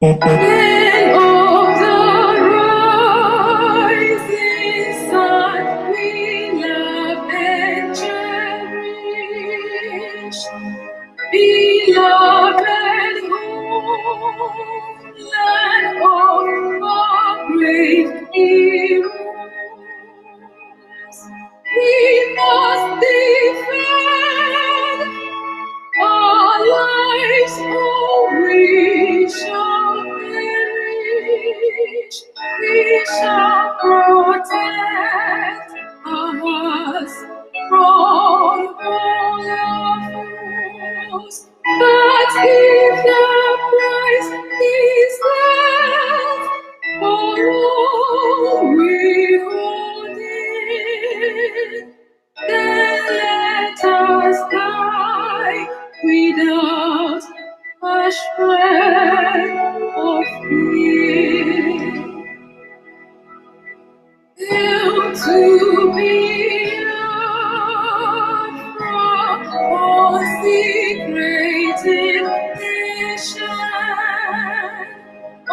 Then of the rising sun we love and cherish, beloved homeland of our great heroes. We must defend our lives, or we shall perish. We shall protect us from all our foes. But if the price is death for all we hold in, then let us die without a shred of fear. Hail to be from consecrated nation, O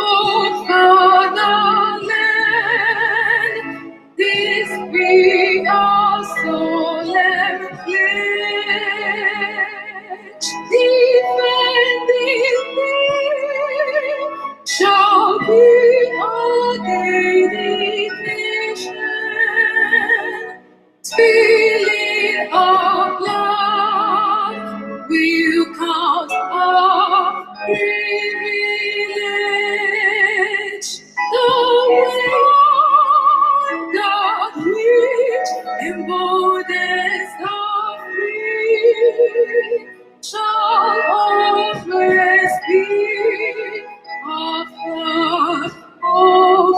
fatherland, this be our solemn pledge. Defending thee shall be our daily mission. Spilling our blood will count our privilege. The one God which embodies our free shall always be our first of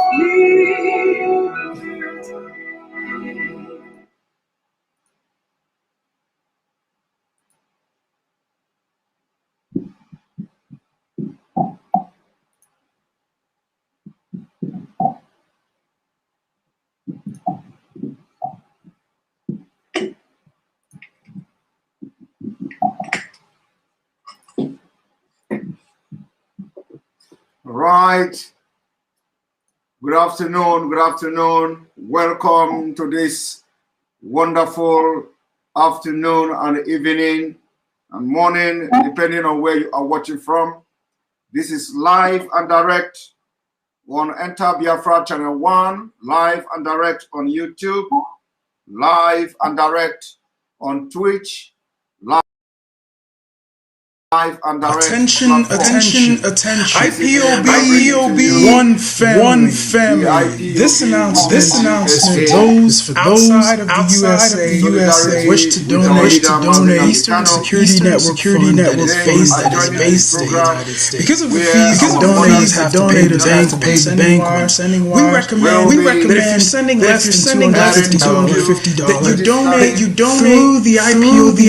Right. Good afternoon. Welcome to this wonderful afternoon and evening and morning, depending on where you are watching from. This is live and direct on Enter Biafra Channel 1, live and direct on YouTube, live and direct on Twitch, live and direct. Attention. IPOB, one family. This announcement goes for those outside of the USA wish to donate Eastern Security Network that is based in the United States. Because of the fees donors have to pay the bank when sending wires, we recommend that if you're sending less than $250, that you donate through the IPOB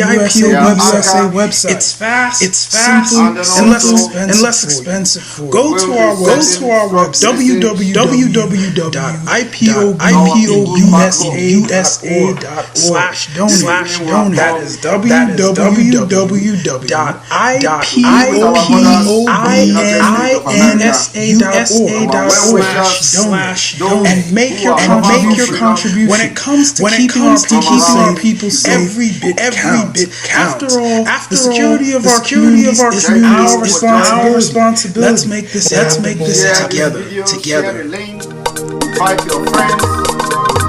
USA website. It's fast. It's simple and less expensive. Go to our website www.ipobusa.org/donate. That is www.ipobusa.org/donate and make your contribution. When it comes to keeping our people safe, every bit counts. After the security of our community is our responsibility. Let's make this together. Invite your friends.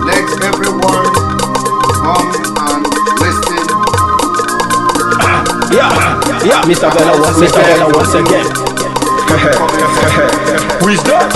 Let everyone come and listen. Yeah, Mr. Bella once again. Wisdom.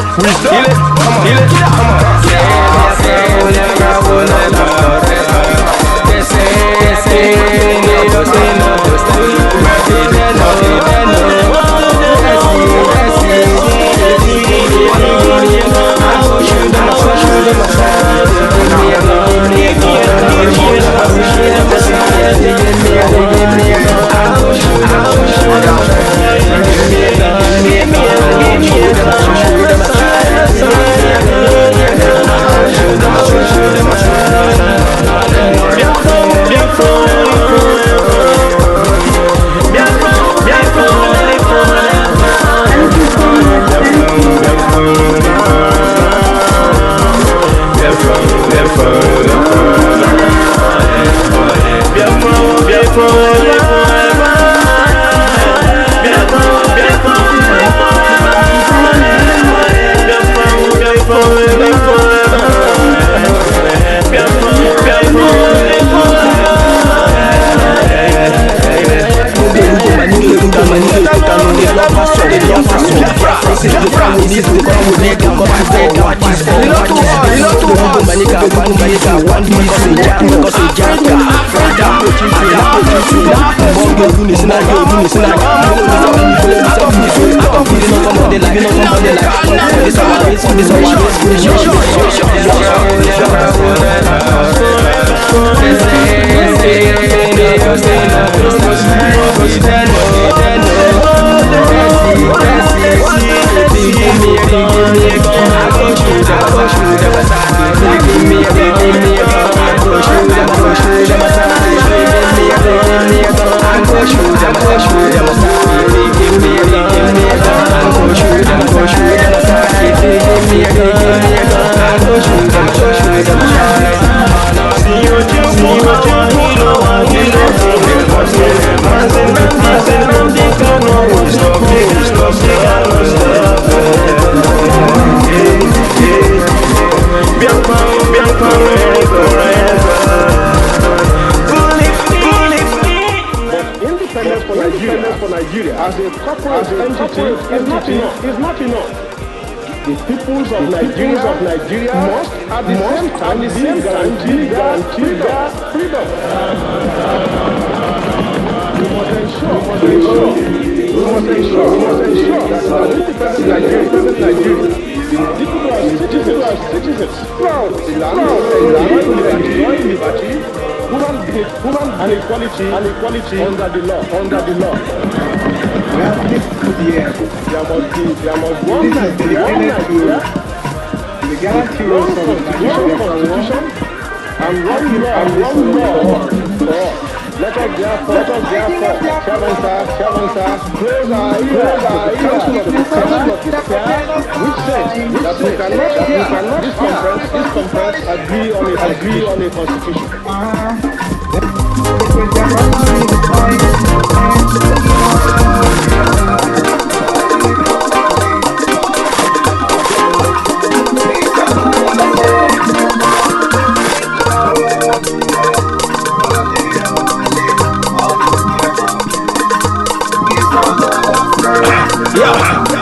For Nigeria as a corporate entity is not enough. The peoples of Nigeria must at the same time be guaranteed their freedom. We must ensure that an independent Nigeria, people are citizens, proud, enjoying liberty, human and equality under the law. We have lived to the end. There must be one Nigeria, the guarantee of the constitution and one law for all. Let us therefore, servants, close our ears to the counsel of the Scripture, which says that we cannot this conference agree on a constitution.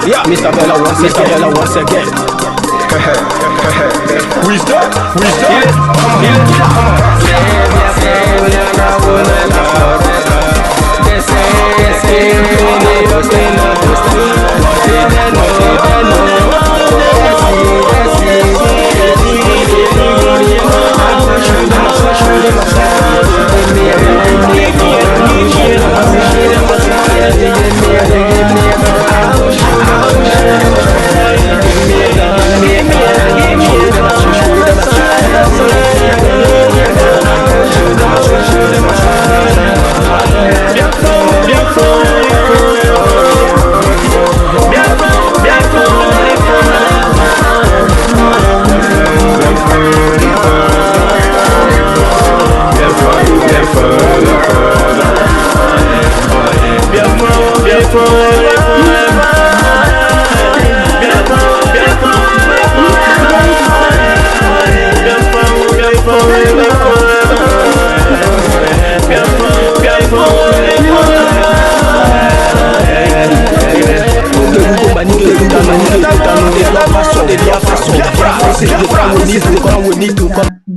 Yeah, Mr. Bella once again. Wisdom.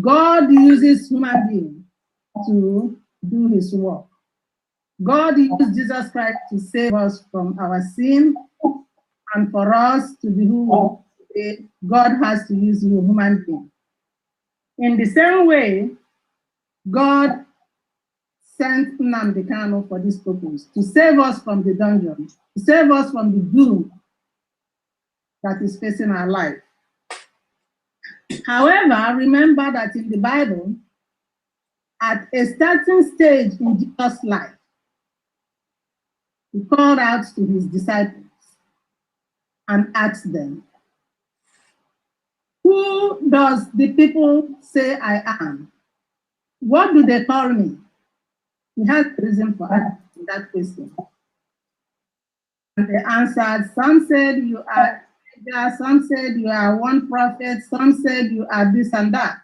God uses human beings to do his work. God used Jesus Christ to save us from our sin, and for us to be who we are, God has to use human beings. In the same way, God sent Nnamdi Kanu for this purpose, to save us from the dungeon, to save us from the doom that is facing our life. However, remember that in the Bible, at a certain stage in Jesus' life, he called out to his disciples and asked them, "Who does the people say I am? What do they call me?" He had a reason for asking that question. And they answered, some said you are Elijah, some said you are one prophet, some said you are this and that.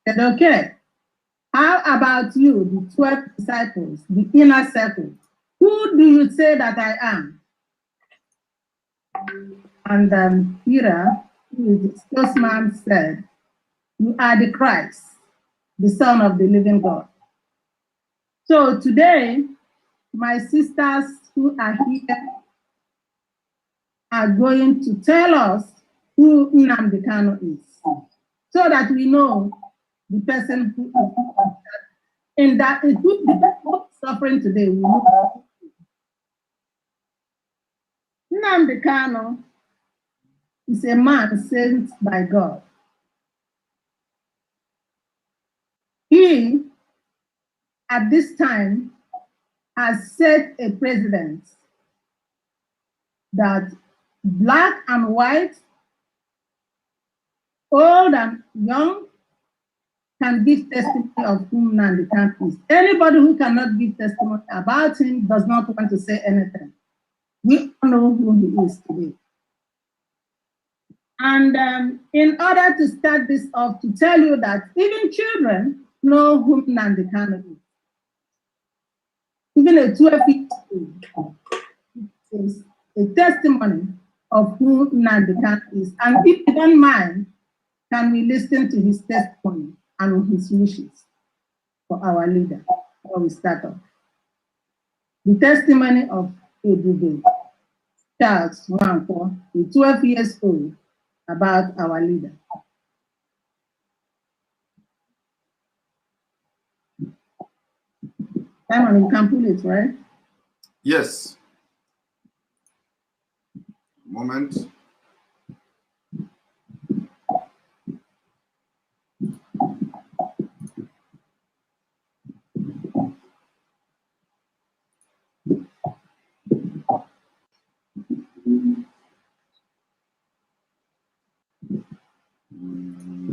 He said, okay, how about you, the 12 disciples, the inner circle? Who do you say that I am? And Peter, who is the spokesman, said, you are the Christ, the Son of the living God. So today, my sisters who are here are going to tell us who Nnamdi Kanu is, so that we know the person who is in that is suffering today. We know. Nnamdi Kanu is a man sent by God. He, at this time, has set a precedent that black and white, old and young, can give testimony of whom Nnamdi Kanu is. Anybody who cannot give testimony about him does not want to say anything. We all know who he is today. And in order to start this off, to tell you that even children know who Nnamdi Kanu is. Even a 12-year-old is a testimony of who Nnamdi Kanu is. And if you don't mind, can we listen to his testimony and his wishes for our leader before we start off? The testimony of Ebube Charles Nwankwo, a 12 years old, about our leader. Simon, you can pull it, right? Yes. Moment.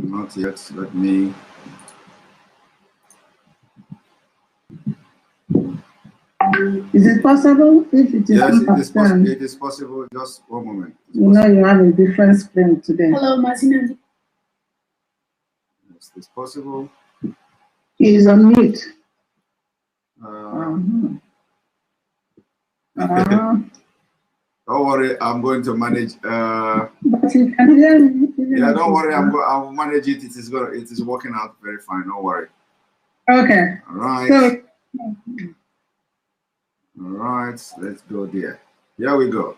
Not yet. Let me. Is it possible? If it is Yes, not it is possible. done, It is possible. Just one moment. you know you have a different screen today. Hello, Martina. Yes, it's possible. He is on mute. Don't worry, I'm going to manage. But you can hear me. Yeah, don't worry. I'll manage it. It is working out very fine. Don't worry. Okay. All right. So, All right. Let's go there. Here we go.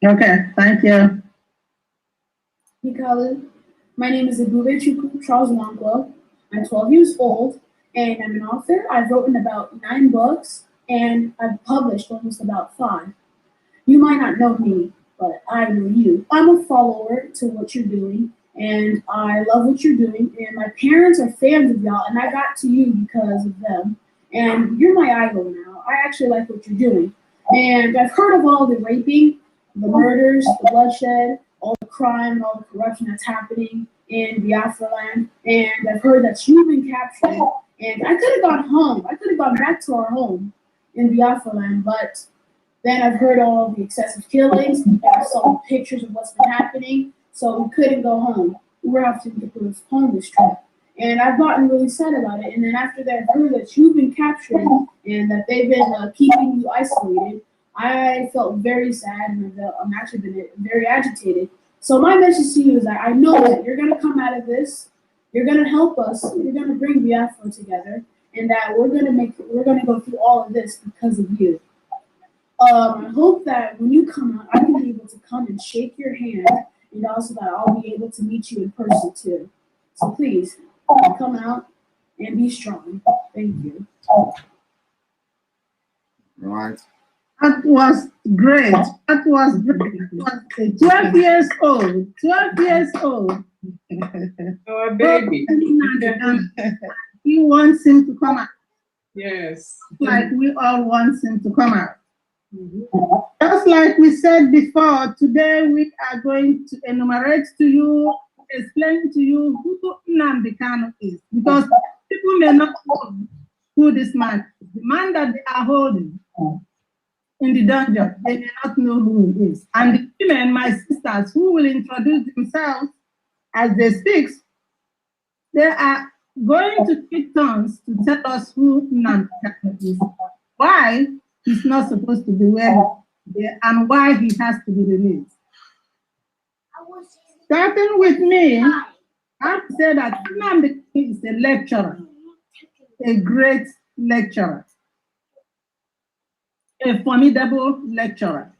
okay. Thank you. Nikala. My name is Ebube Chukwu Charles Nwankwo. I'm 12 years old, and I'm an author. I've written about 9 books, and I've published almost about 5. You might not know me, but I know you. I'm a follower to what you're doing, and I love what you're doing, and my parents are fans of y'all, and I got to you because of them, and you're my idol now. I actually like what you're doing, and I've heard of all the raping, the murders, the bloodshed, all the crime, and all the corruption that's happening in Biafra land, and I've heard that you've been captured, and I could have gone home. I could have gone back to our home in Biafra land, but then I've heard all the excessive killings, and I saw pictures of what's been happening, so we couldn't go home. We were having to postpone this trip. And I've gotten really sad about it. And then after that, I heard that you've been captured and that they've been keeping you isolated. I felt very sad, and I'm actually been very agitated. So my message to you is that I know that you're going to come out of this. You're going to help us. You're going to bring Biafra together, and that we're going to go through all of this because of you. I hope that when you come out, I can be able to come and shake your hand, and also that I'll be able to meet you in person too. So please, come out and be strong. Thank you. Right. That was great. That was great. 12 years old. 12 years old. Oh, baby. He wants him to come out. Yes. Like we all want him to come out. Just like we said before, today we are going to enumerate to you, explain to you who Nnamdi Kanu is, because people may not know who this man is. The man that they are holding in the dungeon, they may not know who he is. And the women, my sisters, who will introduce themselves as they speak, they are going to take turns to tell us who Nnamdi Kanu is. Why he's not supposed to be where he is, and why he has to be released. Starting with me, I have to say that Nnamdi is a lecturer, a great lecturer, a formidable lecturer,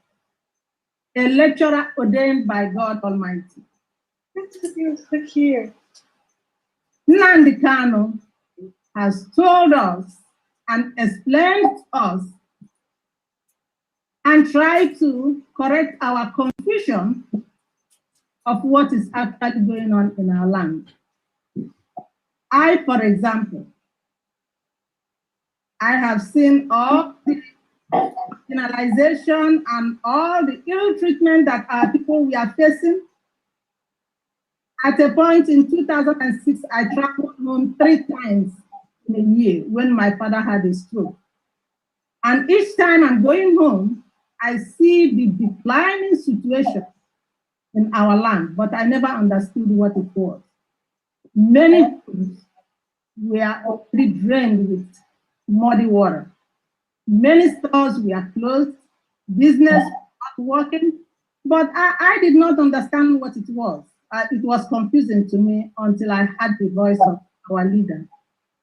a lecturer ordained by God Almighty. Look here. Nnamdi Kanu has told us and explained to us and tried to correct our confusion of what is actually going on in our land. I, for example, I have seen all the criminalization and all the ill treatment that our people we are facing. At a point in 2006, I traveled home 3 times in a year when my father had a stroke. And each time I'm going home, I see the declining situation in our land, but I never understood what it was. Many things were already drained with muddy water. Many stores were closed, business not working, but I did not understand what it was. It was confusing to me until I heard the voice of our leader,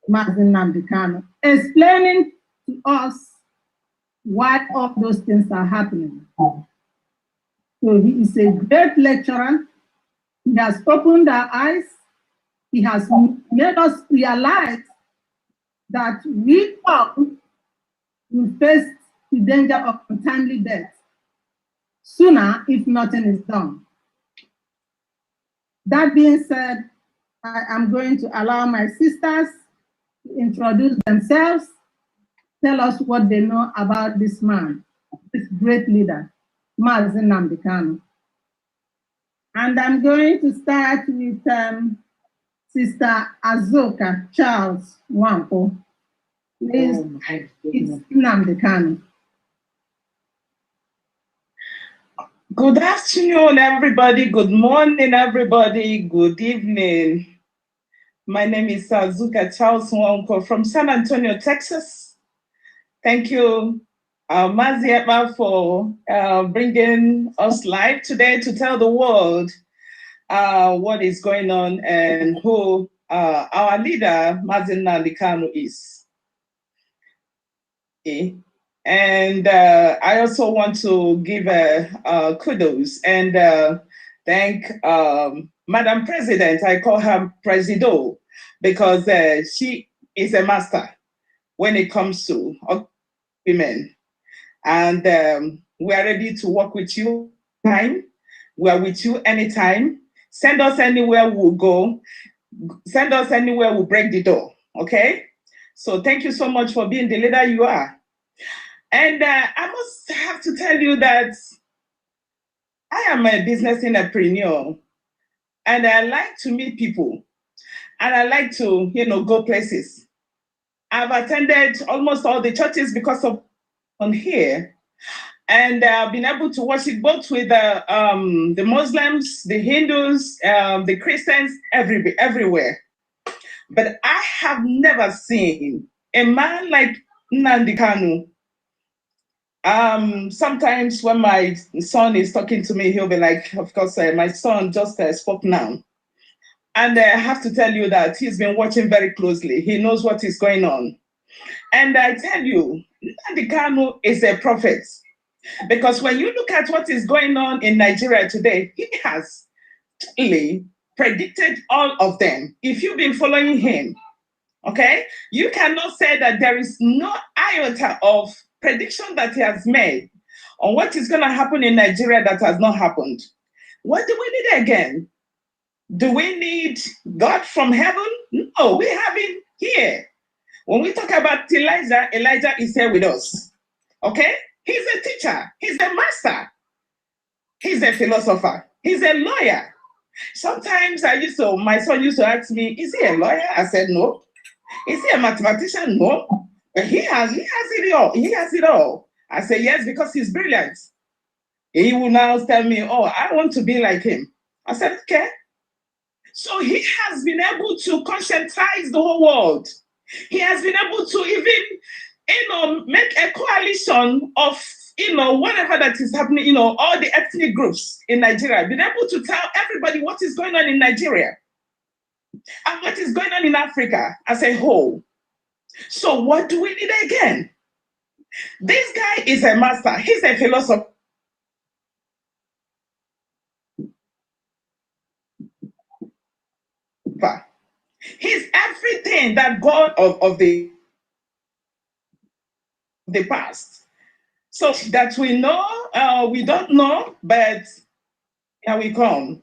Mazen Nnamdi Kanu, explaining to us why all those things are happening. So he is a great lecturer. He has opened our eyes. He has made us realize that we all will face the danger of untimely death sooner if nothing is done. That being said, I am going to allow my sisters to introduce themselves, tell us what they know about this man, this great leader, Mazen Nnamdi Kanu. And I'm going to start with Sister Azuka Charles Nwankwo. Please, it's Nnamdi Kanu. Good afternoon, everybody. Good morning, everybody. Good evening. My name is Azuka Charles Nwankwo from San Antonio, Texas. Thank you, Mazi Ekpa, for bringing us live today to tell the world what is going on and who our leader, Mazen Nnamdi Kanu, is. Okay. And I also want to give kudos and thank Madam President. I call her Presido because she is a master when it comes to women. And we are ready to work with you anytime. We are with you anytime. Send us anywhere we'll go. Send us anywhere we'll break the door, okay? So thank you so much for being the leader you are. And I must have to tell you that I am a business entrepreneur and I like to meet people and I like to, go places. I've attended almost all the churches because of on here, and I've been able to worship both with the Muslims, the Hindus, the Christians, everywhere. But I have never seen a man like Nnamdi Kanu. Sometimes when my son is talking to me, he'll be like, of course, my son just spoke now. And I have to tell you that he's been watching very closely. He knows what is going on. And I tell you, Nnamdi Kanu is a prophet. Because when you look at what is going on in Nigeria today, he has really predicted all of them. If you've been following him, okay, you cannot say that there is no iota of prediction that he has made on what is going to happen in Nigeria that has not happened. What do we need again? Do we need God from heaven? No, we have him here. When we talk about Elijah, Elijah is here with us. Okay? He's a teacher. He's a master. He's a philosopher. He's a lawyer. Sometimes my son used to ask me, is he a lawyer? I said, no. Is he a mathematician? No. But he has it all. He has it all. I say, yes, because he's brilliant. He will now tell me, oh, I want to be like him. I said, okay. So he has been able to conscientize the whole world. He has been able to even, make a coalition of, whatever that is happening, all the ethnic groups in Nigeria, been able to tell everybody what is going on in Nigeria. and what is going on in Africa as a whole. So what do we need again? This guy is a master. He's a philosopher. He's everything that God of the past. So that we know, we don't know, but here we come.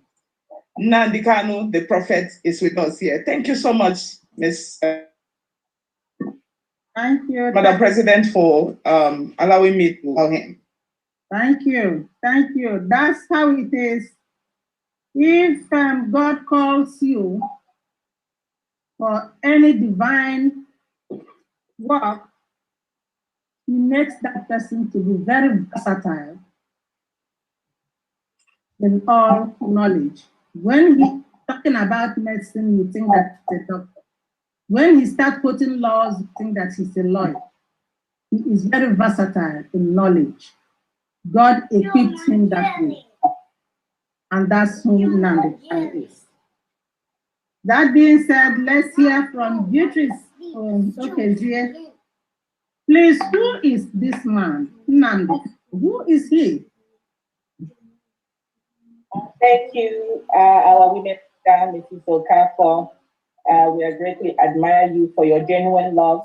Nnamdi Kanu, the prophet, is with us here. Thank you so much, Miss Thank you. Madam President, for allowing me to call him. Thank you. Thank you. That's how it is. If God calls you for any divine work, He makes that person to be very versatile in all knowledge. When he's talking about medicine, you think that he's a doctor. When he starts quoting laws, you think that he's a lawyer. He is very versatile in knowledge. God equipped him that way. And that's who Nnamdi Kanu is. That being said, let's hear from Beatrice. Okay, Zia. Please, who is this man, Nnamdi? Who is he? Thank you, our women, Mrs. Okafor. We greatly admire you for your genuine love,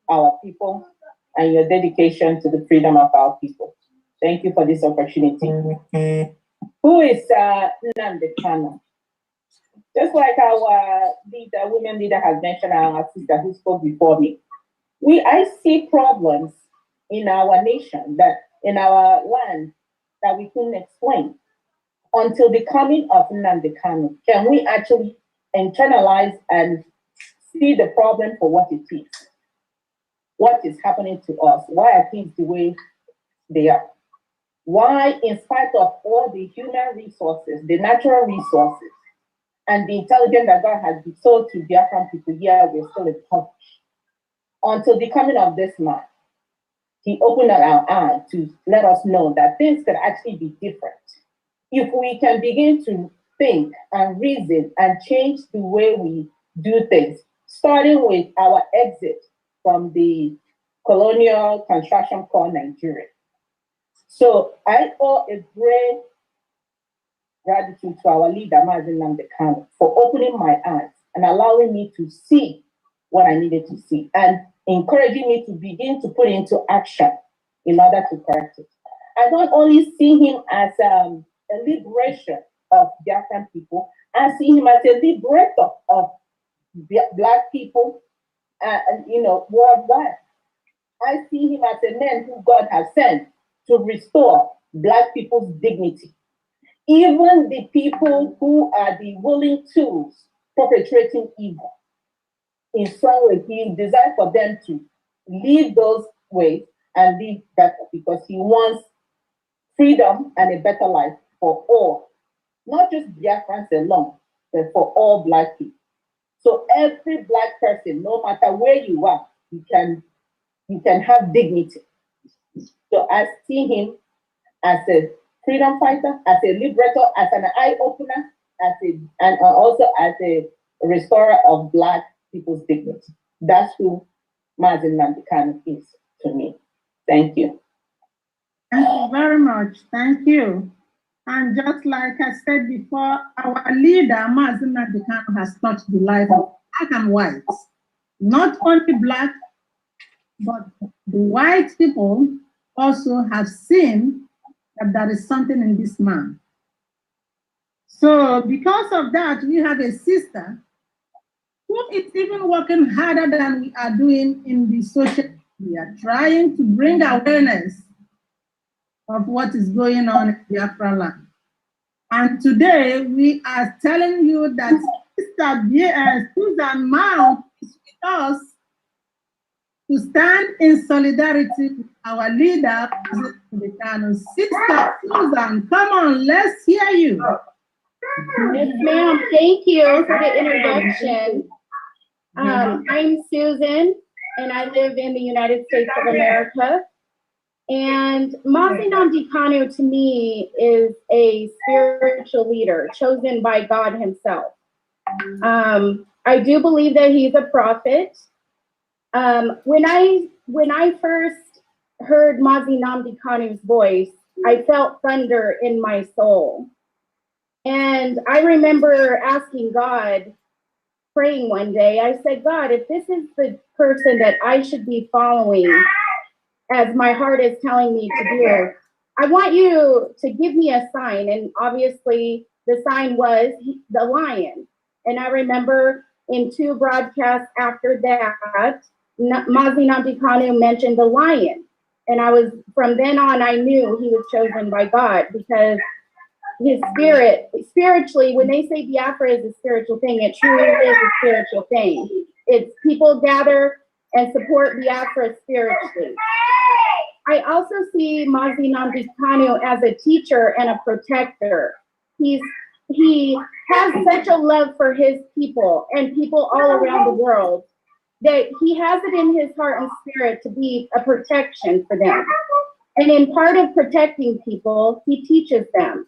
our people, and your dedication to the freedom of our people. Thank you for this opportunity. Who is Nnamdi Kanu? Just like our leader, women leader has mentioned, our sister who spoke before me, I see problems in our nation, that in our land, that we couldn't explain. Until the coming of Nnamdi Kanu, can we actually internalize and see the problem for what it is? What is happening to us? Why are things the way they are? Why, in spite of all the human resources, the natural resources, and the intelligence that God has bestowed to Biafran people here, we're still impoverished? Until the coming of this man, he opened our eyes to let us know that things could actually be different. If we can begin to think and reason and change the way we do things, starting with our exit from the colonial construction called Nigeria. So I owe a great gratitude to our leader, Mazi Nnamdi Kanu, for opening my eyes and allowing me to see what I needed to see and encouraging me to begin to put into action in order to correct it. I don't only see him as a liberation of Biafran people, I see him as a liberator of Black people, worldwide. I see him as a man who God has sent to restore Black people's dignity. Even the people who are the willing tools perpetrating evil, in some way, he desires for them to leave those ways and live better, because he wants freedom and a better life for all, not just Biafrans alone, but for all Black people. So every Black person, no matter where you are, you can have dignity. So I see him as a freedom fighter, as a liberator, as an eye-opener, and also as a restorer of Black people's dignity. That's who Mazi Nnamdi Kanu is to me. Thank you. Thank you very much. Thank you. And just like I said before, our leader, Mazi Nnamdi Kanu, has touched the life of Black and whites. Not only Black, but the white people also have seen that there is something in this man. So because of that, we have a sister who is even working harder than we are doing in the social media, trying to bring awareness of what is going on in Biafra land. And today we are telling you that Sister Susan Mount is with us to stand in solidarity with our leader, President Kanu. Sister Susan, come on, let's hear you. Yes, ma'am. Thank you for the introduction. I'm Susan, and I live in the United States of America. And Mazi Nnamdi Kanu, to me, is a spiritual leader chosen by God himself. I do believe that he's a prophet. When I first heard Mazi Nnamdi Kanu's voice, I felt thunder in my soul. And I remember asking God, praying one day, I said, God, if this is the person that I should be following, as my heart is telling me to do, I want you to give me a sign. And obviously the sign was the lion. And I remember in 2 broadcasts after that, Mazi Nnamdi Kanu mentioned the lion. And from then on, I knew he was chosen by God, because his spirit, spiritually, when they say Biafra is a spiritual thing, it truly is a spiritual thing. It's people gather and support Biafra spiritually. I also see Mazi Nnamdi Kanu as a teacher and a protector. He has such a love for his people and people all around the world that he has it in his heart and spirit to be a protection for them. And in part of protecting people, he teaches them.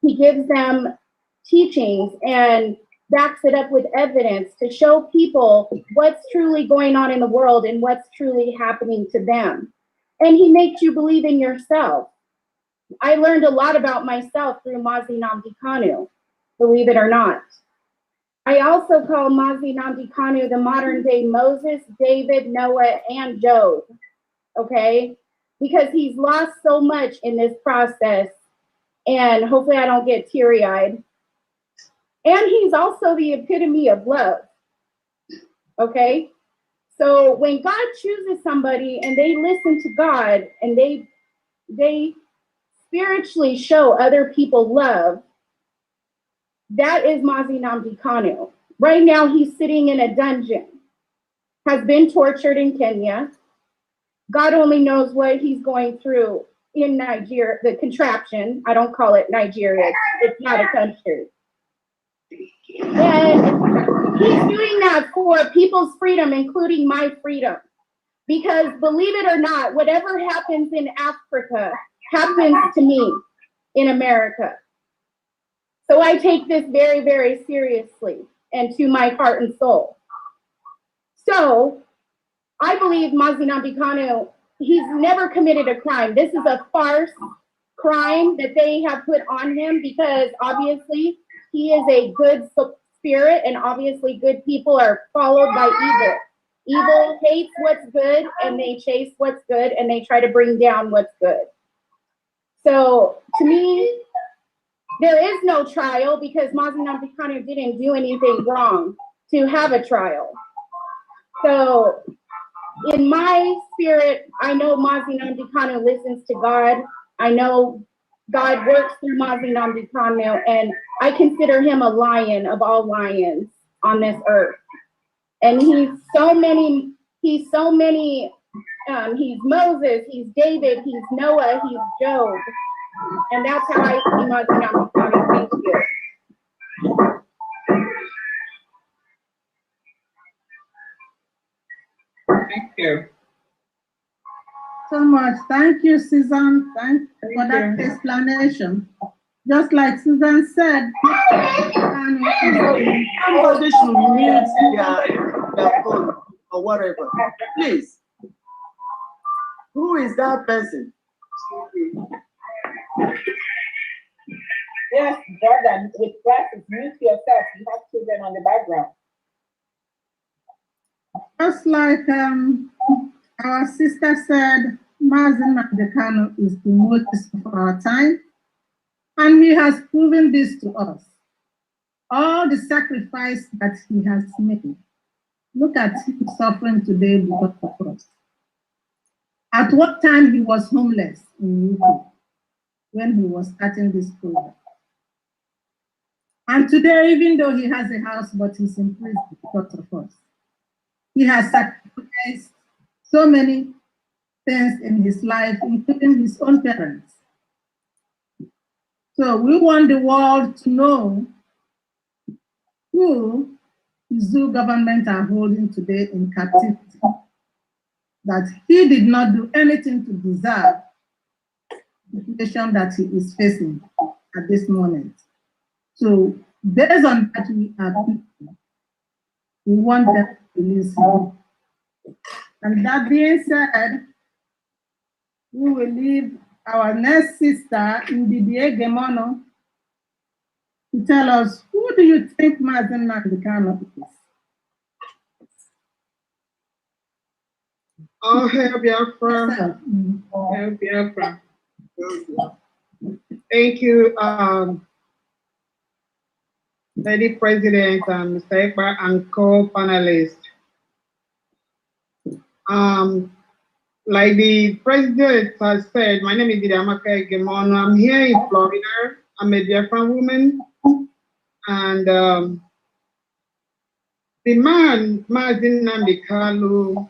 He gives them teachings and backs it up with evidence to show people what's truly going on in the world and what's truly happening to them. And he makes you believe in yourself. I learned a lot about myself through Mazi Nnamdi Kanu, believe it or not. I also call Mazi Nnamdi Kanu the modern day Moses, David, Noah, and Job, okay? Because he's lost so much in this process, and hopefully I don't get teary-eyed. And he's also the epitome of love, okay? So when God chooses somebody and they listen to God and they spiritually show other people love, that is Mazi Nnamdi Kanu. Right now he's sitting in a dungeon, has been tortured in Kenya. God only knows what he's going through in Nigeria, the contraption. I don't call it Nigeria, it's not a country. And he's doing that for people's freedom, including my freedom. Because believe it or not, whatever happens in Africa happens to me in America. So I take this very, very seriously and to my heart and soul. So I believe Mazi Nnamdi Kanu, he's never committed a crime. This is a farce crime that they have put on him because obviously he is a good spirit and obviously good people are followed by evil. Evil hates what's good and they chase what's good and they try to bring down what's good. So to me, there is no trial because Mazi Nnamdi Kanu didn't do anything wrong to have a trial. So in my spirit, I know Mazi Nnamdi Kanu listens to God. I know God works through Mazi Nnamdi Kanu, and I consider him a lion of all lions on this earth. And he's Moses, he's David, he's Noah, he's Job. And that's how I see Mazi Nnamdi Kanu. Thank you. Thank you. So much. Thank you, Susan. Thank you for that explanation. Just like Susan said, somebody should mute their phone or whatever. Please. Who is that person? Yes, Jordan, with glasses, mute yourself. You have children on the background. Just like our sister said, Mazi Nnamdi Kanu is the Moses of our time, and he has proven this to us. All the sacrifice that he has made. Look at him suffering today because of us. At what time he was homeless in UK when he was starting this program. And today, even though he has a house, but he's in prison because of us. He has sacrificed so many things in his life, including his own parents. So we want the world to know who the Zoo government are holding today in captivity. That he did not do anything to deserve the situation that he is facing at this moment. So Based on that, we want them to listen. And that being said, we will leave our next sister, Ndidi Gemono, to tell us, who do you think Mazen Nnamdi Kanu is? Oh, hail Biafra. Hail Biafra. Thank you, Lady President and Mr. Ekpa and co-panelists. Like the President has said, my name is Ndidi Gemono. I'm here in Florida. I'm a Biafran woman. And the man, Mazen Nnamdi Kanu,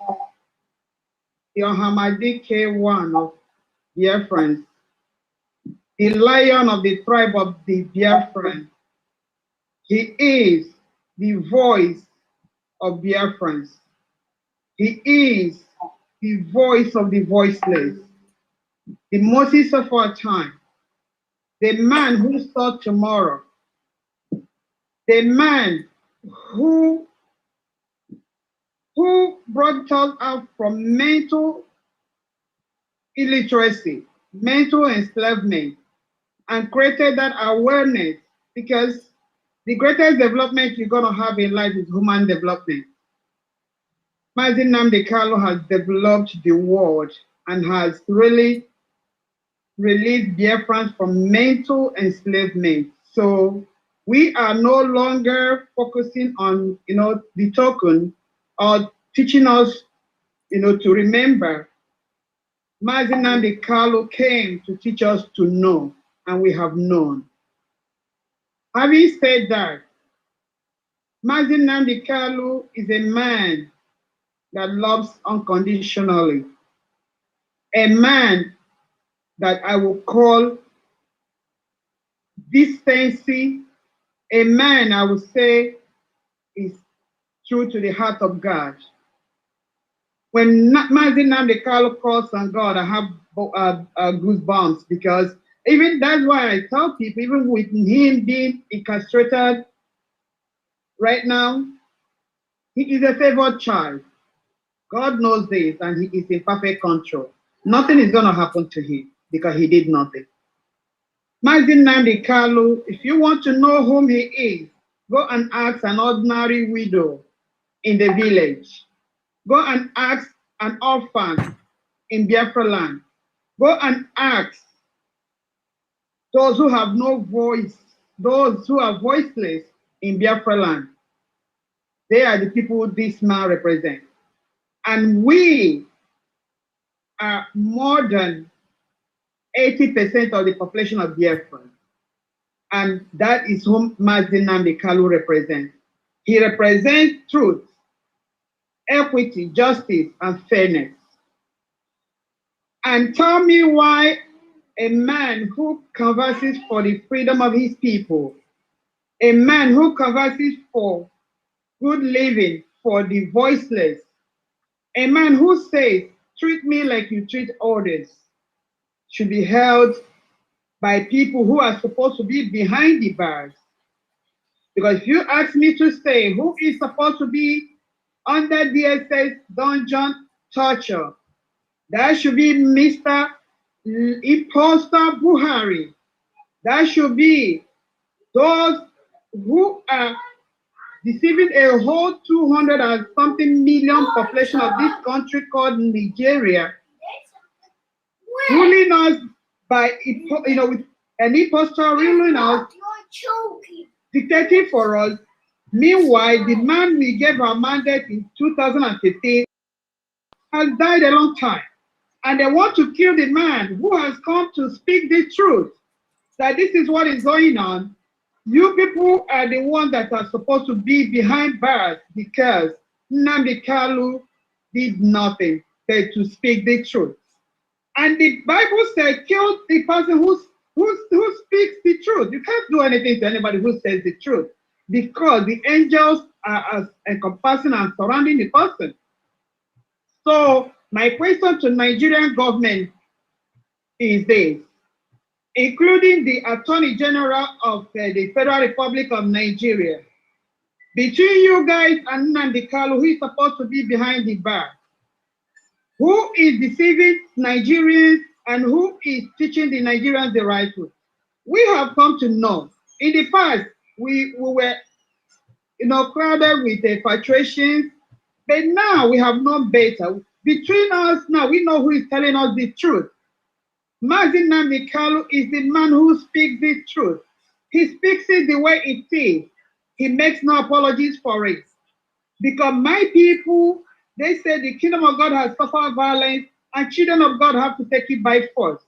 the Ohamadi K1 of Biafrans, the lion of the tribe of the Biafrans. He is the voice of Biafrans. He is the voice of the voiceless, the Moses of our time, the man who saw tomorrow, the man who brought us out from mental illiteracy, mental enslavement, and created that awareness, because the greatest development you're going to have in life is human development. Mazen Nnamdi Kanu has developed the world and has really released Biafrans from mental enslavement. So we are no longer focusing on, the token or teaching us, to remember. Mazen Nnamdi Kanu came to teach us to know, and we have known. Having said that, Mazen Nnamdi Kanu is a man that loves unconditionally, a man that I will call decency, a man I would say is true to the heart of God. When Mazen Nnamdi Kanu calls on God, I have goosebumps, because even that's why I tell people, even with him being incarcerated right now, he is a favored child. God knows this, and he is in perfect control. Nothing is going to happen to him because he did nothing. Mazen Nnamdi Kanu, if you want to know whom he is, go and ask an ordinary widow in the village. Go and ask an orphan in Biafra land. Go and ask those who have no voice, those who are voiceless in Biafra land. They are the people this man represents. And we are more than 80% of the population of Biafra. And that is whom Mazen Nnamdi Kanu represents. He represents truth, equity, justice, and fairness. And tell me why a man who converses for the freedom of his people, a man who converses for good living for the voiceless, a man who says, treat me like you treat others, should be held by people who are supposed to be behind the bars. Because if you ask me to say who is supposed to be under DSS dungeon torture, that should be Mr. Imposter Buhari. That should be those who are deceiving a whole 200 and something million population of this country called Nigeria, ruling us by, with an impostor ruling us, dictating for us. Meanwhile, the man we gave our mandate in 2015 has died a long time. And they want to kill the man who has come to speak the truth, that this is what is going on. You people are the ones that are supposed to be behind bars, because Nnamdi Kanu did nothing but to speak the truth. And the Bible said, kill the person who speaks the truth. You can't do anything to anybody who says the truth, because the angels are encompassing and surrounding the person. So my question to Nigerian government is this: including the Attorney General of the Federal Republic of Nigeria. Between you guys and Nnamdi Kanu, who is supposed to be behind the bar, who is deceiving Nigerians and who is teaching the Nigerians the right way? We have come to know. In the past, we were, crowded with frustrations, but now we have known better. Between us now, we know who is telling us the truth. Mazi Nnamdi Kanu is the man who speaks the truth. He speaks it the way it is. He makes no apologies for it. Because my people, they say the kingdom of God has suffered violence and children of God have to take it by force.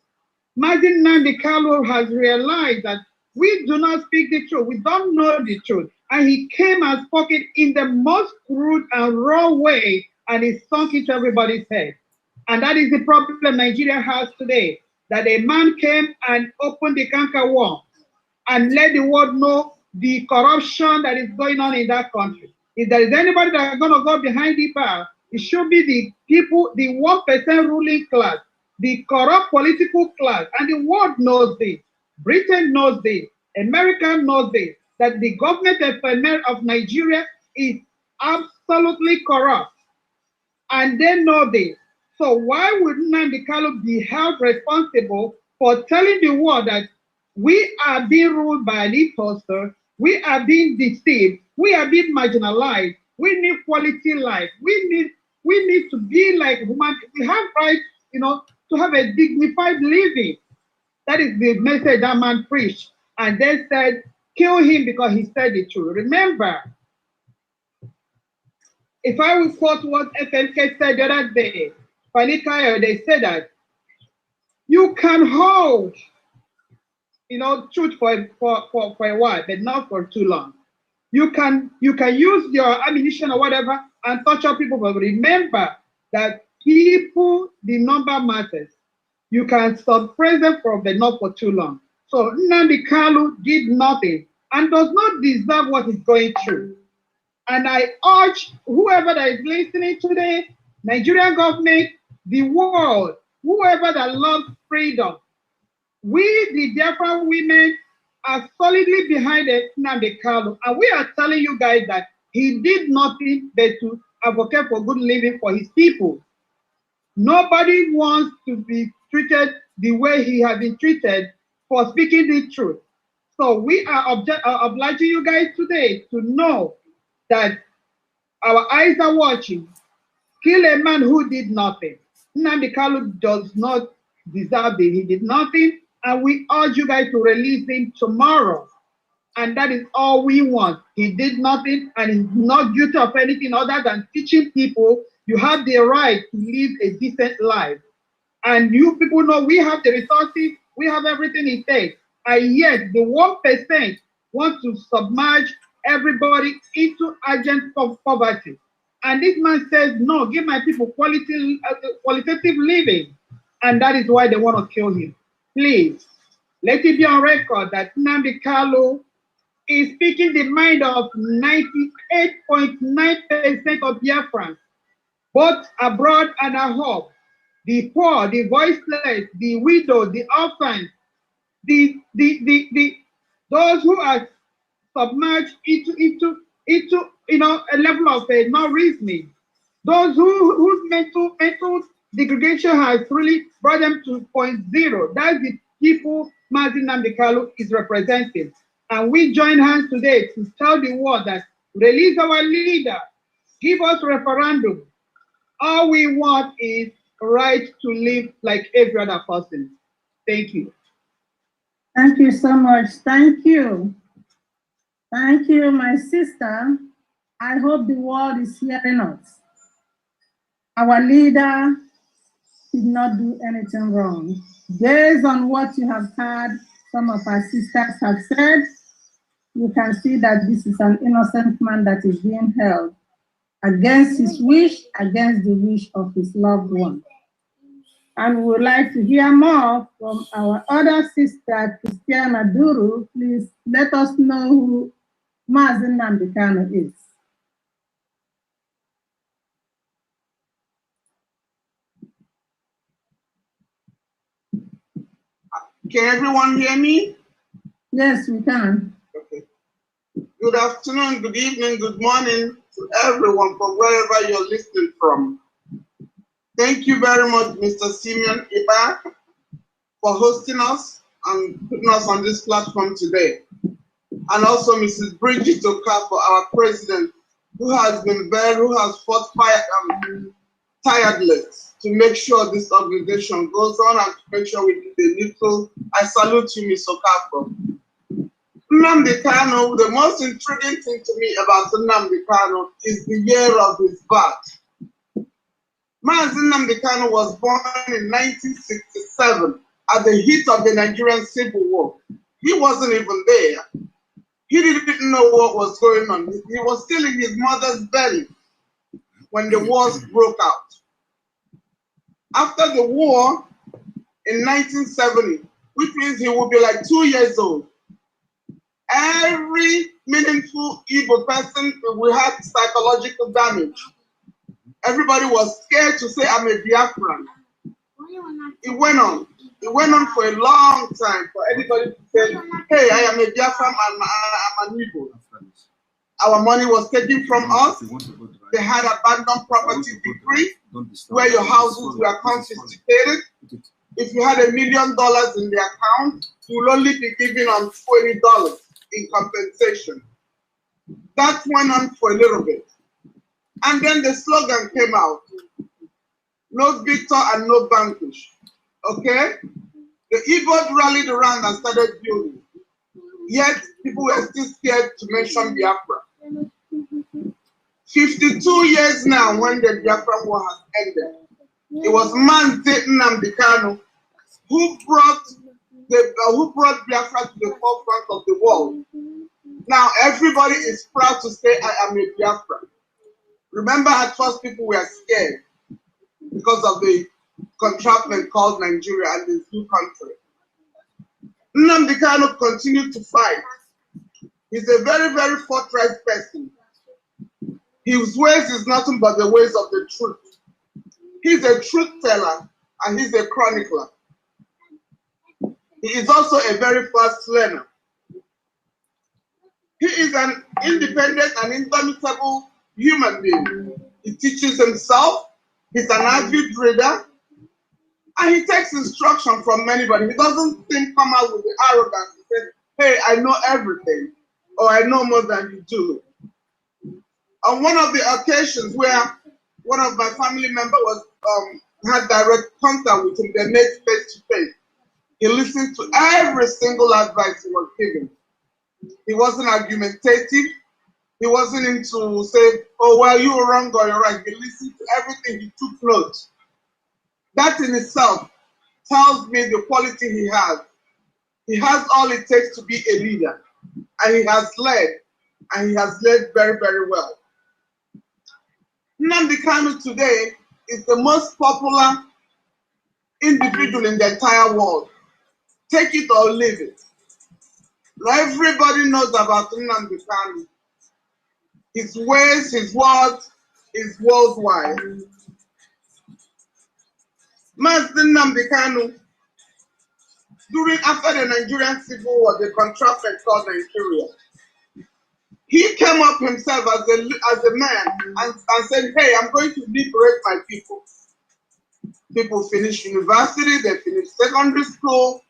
Mazi Nnamdi Kanu has realized that we do not speak the truth. We don't know the truth. And he came and spoke it in the most crude and raw way, and it sunk into everybody's head. And that is the problem Nigeria has today, that a man came and opened the canker worm and let the world know the corruption that is going on in that country. If there is anybody that is going to go behind the bar, it should be the people, the 1% ruling class, the corrupt political class, and the world knows this. Britain knows this. America knows this, that the government of Nigeria is absolutely corrupt. And they know this. So why would Nnamdi Kanu be held responsible for telling the world that we are being ruled by an imposter, we are being deceived, we are being marginalized, we need quality life, we need to be like human, we have right, to have a dignified living. That is the message that man preached. And they said, kill him because he said the truth. Remember, if I will quote what FMK said the other day, Panikayo, they said that you can hold, truth for a while, but not for too long. You can use your ammunition or whatever and torture people, but remember that people, the number matters. You can suppress them from but not for too long. So Nnamdi Kanu did nothing and does not deserve what he's going through. And I urge whoever that is listening today, Nigerian government, the world, whoever that loves freedom, we, the Biafran women, are solidly behind Nnamdi Kanu. And we are telling you guys that he did nothing but to advocate for good living for his people. Nobody wants to be treated the way he has been treated for speaking the truth. So we are obliging you guys today to know that our eyes are watching. Kill a man who did nothing. Nnamdi Kanu does not deserve it. He did nothing, and we urge you guys to release him tomorrow. And that is all we want. He did nothing, and he's not guilty of anything other than teaching people you have the right to live a decent life. And you people know we have the resources, we have everything it takes. And yet the 1% want to submerge everybody into urgent poverty. And this man says, no, give my people qualitative living. And that is why they want to kill him. Please, let it be on record that Nnamdi Kanu is speaking the mind of 98.9% of Biafrans, both abroad and at home. The poor, the voiceless, the widow, the orphans, those who are submerged into a level of no reasoning. Those whose mental degradation has really brought them to 0.0. That's the people Mazi Nnamdi Kanu is representing. And we join hands today to tell the world that release our leader, give us referendum. All we want is right to live like every other person. Thank you. Thank you so much. Thank you. Thank you, my sister. I hope the world is hearing us. Our leader did not do anything wrong. Based on what you have heard, some of our sisters have said, you can see that this is an innocent man that is being held against his wish, against the wish of his loved one. And we would like to hear more from our other sister, Christiana Duru. Please let us know who Mazi Nnamdi Kanu is. Can everyone hear me? Yes, we can. Okay. Good afternoon, good evening, good morning to everyone from wherever you're listening from. Thank you very much, Mr. Simeon Iba, for hosting us and putting us on this platform today. And also Mrs. Bridget Okafor, our president, who has fought tireless to make sure this organization goes on and to make sure we do the needful. I salute you, Ms. Okafor. Nnamdi Kanu, the most intriguing thing to me about Nnamdi Kanu is the year of his birth. Mazi Nnamdi Kanu was born in 1967 at the heat of the Nigerian Civil War. He wasn't even there. He didn't know what was going on. He was still in his mother's belly when the wars broke out. After the war in 1970, which means he would be like 2 years old, every meaningful Igbo person will have psychological damage. Everybody was scared to say, I'm a Biafran. It went on. It went on for a long time for anybody to say, hey, I am a Biafran, I'm an Igbo. Our money was taken from us. They had abandoned property decree where your houses were confiscated. If you had $1 million in the account, you will only be given on $20 in compensation. That went on for a little bit. And then the slogan came out, no victor and no vanquish. Okay? The Igbo rallied around and started building. Yet, people were still scared to mention Biafra. 52 years now when the Biafran war has ended. It was Mazi Nnamdi Kanu who brought Biafra to the forefront of the world. Now everybody is proud to say, I am a Biafran. Remember, at first people were scared because of the contraptment called Nigeria and the Zoo country. Nnamdi Kanu continued to fight. He's a very, very forthright person. His ways is nothing but the ways of the truth. He's a truth teller and he's a chronicler. He is also a very fast learner. He is an independent and indomitable human being. He teaches himself. He's an avid reader. And he takes instruction from anybody. He doesn't come out with the arrogance and say, hey, I know everything, or I know more than you do. On one of the occasions where one of my family members had direct contact with him, they met face to face. He listened to every single advice he was given. He wasn't argumentative. He wasn't into say, oh, well, you were wrong or you're right. He listened to everything. He took notes. That in itself tells me the quality he has. He has all it takes to be a leader. And he has led. And he has led very, very well. Nnamdi Kanu today is the most popular individual in the entire world. Take it or leave it. Now everybody knows about Nnamdi Kanu. His ways, his words is worldwide. Mazi Nnamdi Kanu, after the Nigerian Civil War, the contraptment called Nigeria, he came up himself as a man and said, hey, I'm going to liberate my people. People finish university, they finish secondary school,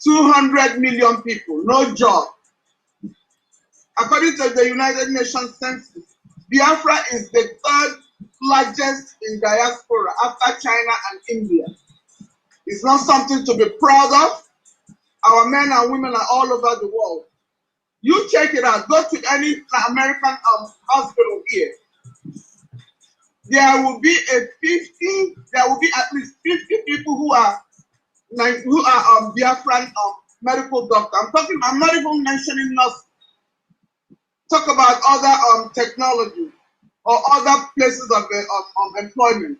200 million people, no job. According to the United Nations Census, Biafra is the third largest in diaspora after China and India. It's not something to be proud of. Our men and women are all over the world. You check it out. Go to any American hospital here. There will be at least 50 people who are Biafran medical doctor. I'm not even mentioning nurses. Talk about other technology or other places of employment.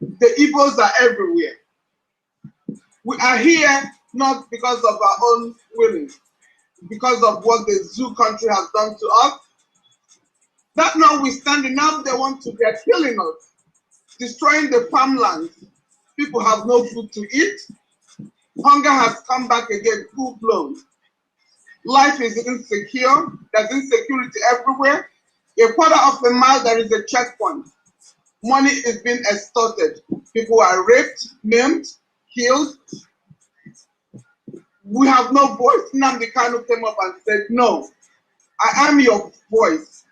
The Igbos are everywhere. We are here not because of our own willing, because of what the Zoo country has done to us. That notwithstanding, now they're killing us, destroying the farmlands. People have no food to eat. Hunger has come back again, full blown. Life is insecure. There's insecurity everywhere. A quarter of a mile, there is a checkpoint. Money is being extorted. People are raped, maimed, killed. We have no voice. Nnamdi Kanu came up and said, no, I am your voice.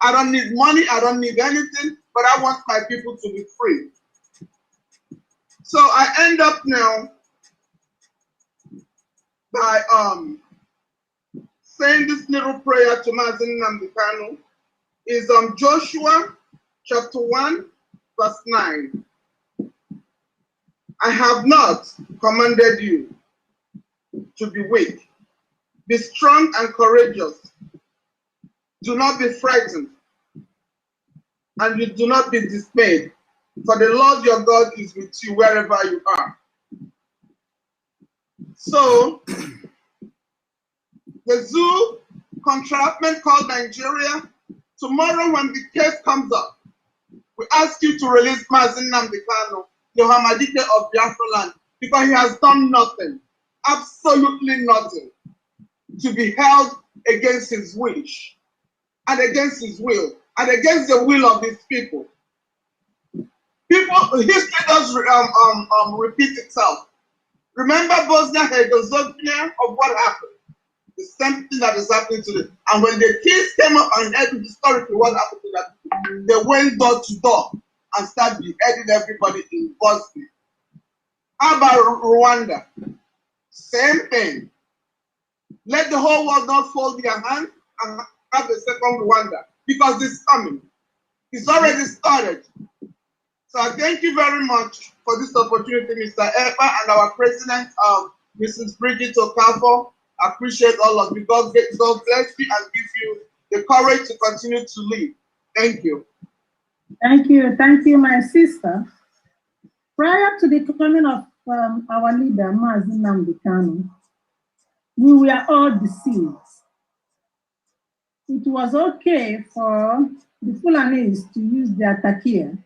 I don't need money. I don't need anything, but I want my people to be free. So I end up now by saying this little prayer to Mazi Nnamdi Kanu. Is Joshua chapter 1, verse 9. I have not commanded you to be weak. Be strong and courageous. Do not be frightened, and you do not be dismayed, for the Lord your God is with you wherever you are. So, the zoo contractment called Nigeria, tomorrow when the case comes up, we ask you to release Mazi Nnamdi Kanu, the Hamadike of Biafra land, because he has done nothing, absolutely nothing, to be held against his wish, and against his will, and against the will of his people. History does repeat itself. Remember Bosnia-Herzegovina of what happened? The same thing that is happening today. And when the kids came up and heard historically what happened to that, they went door to door and started beheading everybody in Bosnia. How about Rwanda? Same thing. Let the whole world not fold their hands and have a second Rwanda, because it's coming. It's already started. So I thank you very much for this opportunity, Mr. Epa, and our president, Mrs. Bridget Okafor. I appreciate all of you. God bless you and give you the courage to continue to lead. Thank you. Thank you, my sister. Prior to the coming of our leader, Mazi Nnamdi Kanu, we were all deceived. It was okay for the Fulanis to use their takia.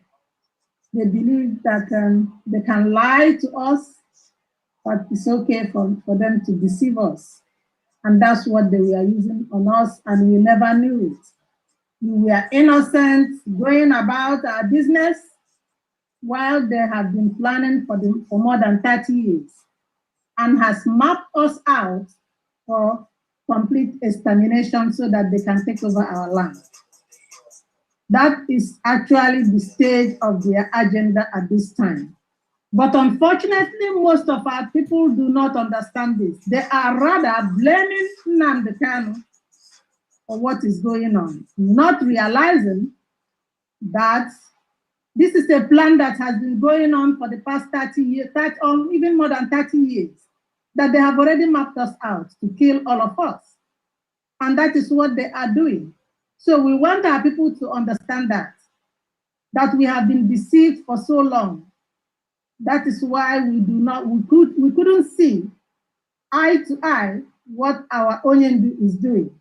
They believe that they can lie to us, but it's okay for them to deceive us. And that's what they were using on us, and we never knew it. We were innocent, going about our business, while they have been planning for more than 30 years, and has mapped us out for complete extermination so that they can take over our land. That is actually the stage of their agenda at this time. But unfortunately, most of our people do not understand this. They are rather blaming Nnamdi Kanu for what is going on, not realizing that this is a plan that has been going on for the past 30 years, or even more than 30 years, that they have already mapped us out to kill all of us. And that is what they are doing. So we want our people to understand that we have been deceived for so long. That is why we couldn't see eye to eye what our Onyendu is doing.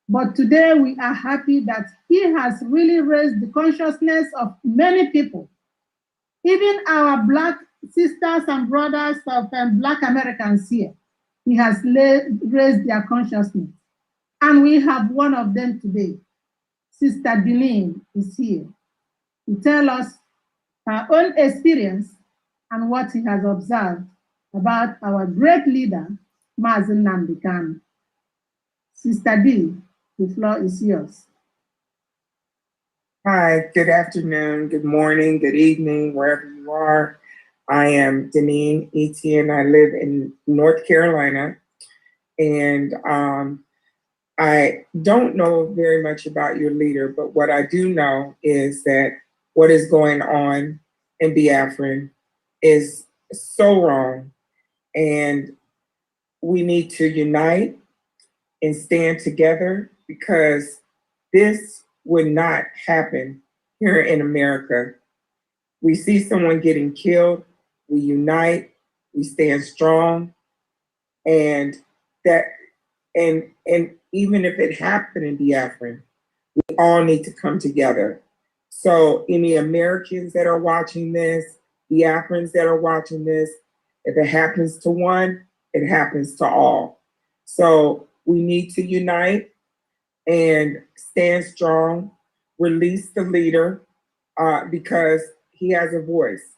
But today we are happy that he has really raised the consciousness of many people, even our Black sisters and brothers of Black Americans here. He has raised their consciousness. And we have one of them today. Sister Deneen is here to tell us her own experience and what he has observed about our great leader, Mazi Nnamdi Kanu. Sister D, the floor is yours. Hi, good afternoon, good morning, good evening, wherever you are. I am Deneen Etienne. I live in North Carolina, and I don't know very much about your leader, but what I do know is that what is going on in Biafra is so wrong, and we need to unite and stand together, because this would not happen here in America. We see someone getting killed, we unite, we stand strong, and even if it happened in Biafra, we all need to come together. So any Americans that are watching this, Biafrans that are watching this, If it happens to one, it happens to all. So we need to unite and stand strong, release the leader because he has a voice.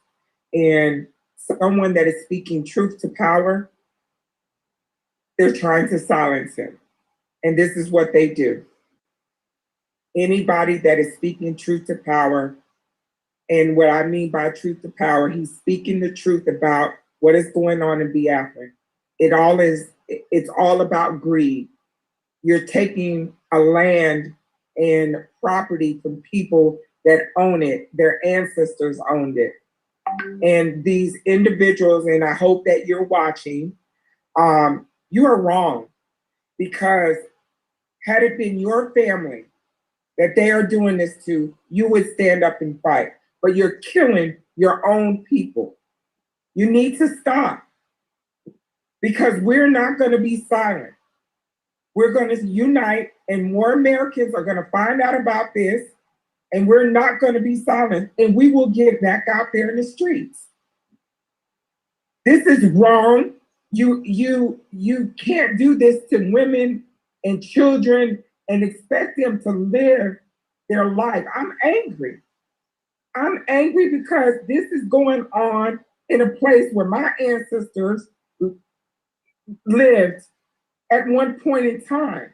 And someone that is speaking truth to power, they're trying to silence him. And this is what they do. Anybody that is speaking truth to power, and what I mean by truth to power, he's speaking the truth about what is going on in Biafra. It's all about greed. You're taking a land and property from people that own it. Their ancestors owned it. And these individuals, and I hope that you're watching, you are wrong, because had it been your family that they are doing this to, you would stand up and fight. But you're killing your own people. You need to stop, because we're not going to be silent. We're going to unite, and more Americans are going to find out about this, and we're not going to be silent, and we will get back out there in the streets. This is wrong. You can't do this to women and children and expect them to live their life. I'm angry. I'm angry because this is going on in a place where my ancestors lived at one point in time.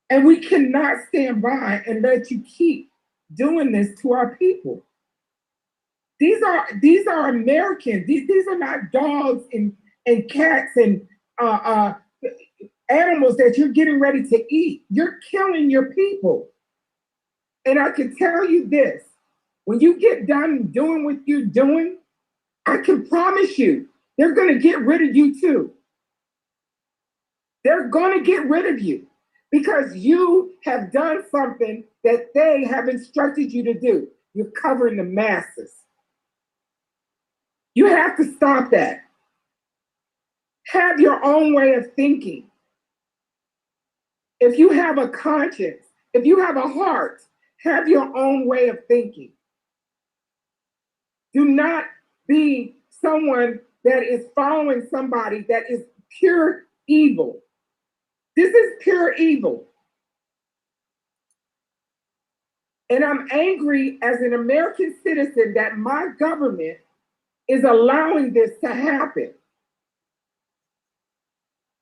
And we cannot stand by and let you keep doing this to our people. These are Americans. These are not dogs and cats and animals that you're getting ready to eat. You're killing your people. And I can tell you this, when you get done doing what you're doing, I can promise you, they're going to get rid of you too. They're going to get rid of you because you have done something that they have instructed you to do. You're covering the masses. You have to stop that. Have your own way of thinking. If you have a conscience, if you have a heart, have your own way of thinking. Do not be someone that is following somebody that is pure evil. This is pure evil. And I'm angry as an American citizen that my government is allowing this to happen.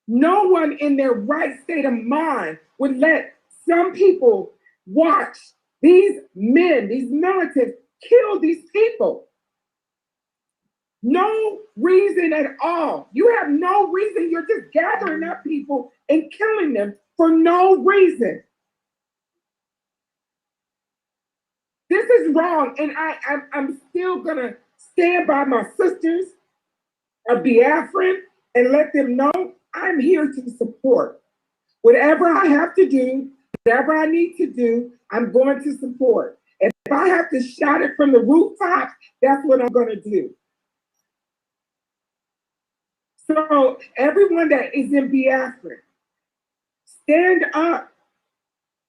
No one in their right state of mind would let some people watch these men, these militants, kill these people. No reason at all. You have no reason. You're just gathering up people and killing them for no reason. This is wrong, and I'm still gonna stand by my sisters, a Biafran, and let them know I'm here to support. Whatever I have to do, whatever I need to do, I'm going to support. If I have to shout it from the rooftops, that's what I'm gonna do. So everyone that is in Biafra, stand up,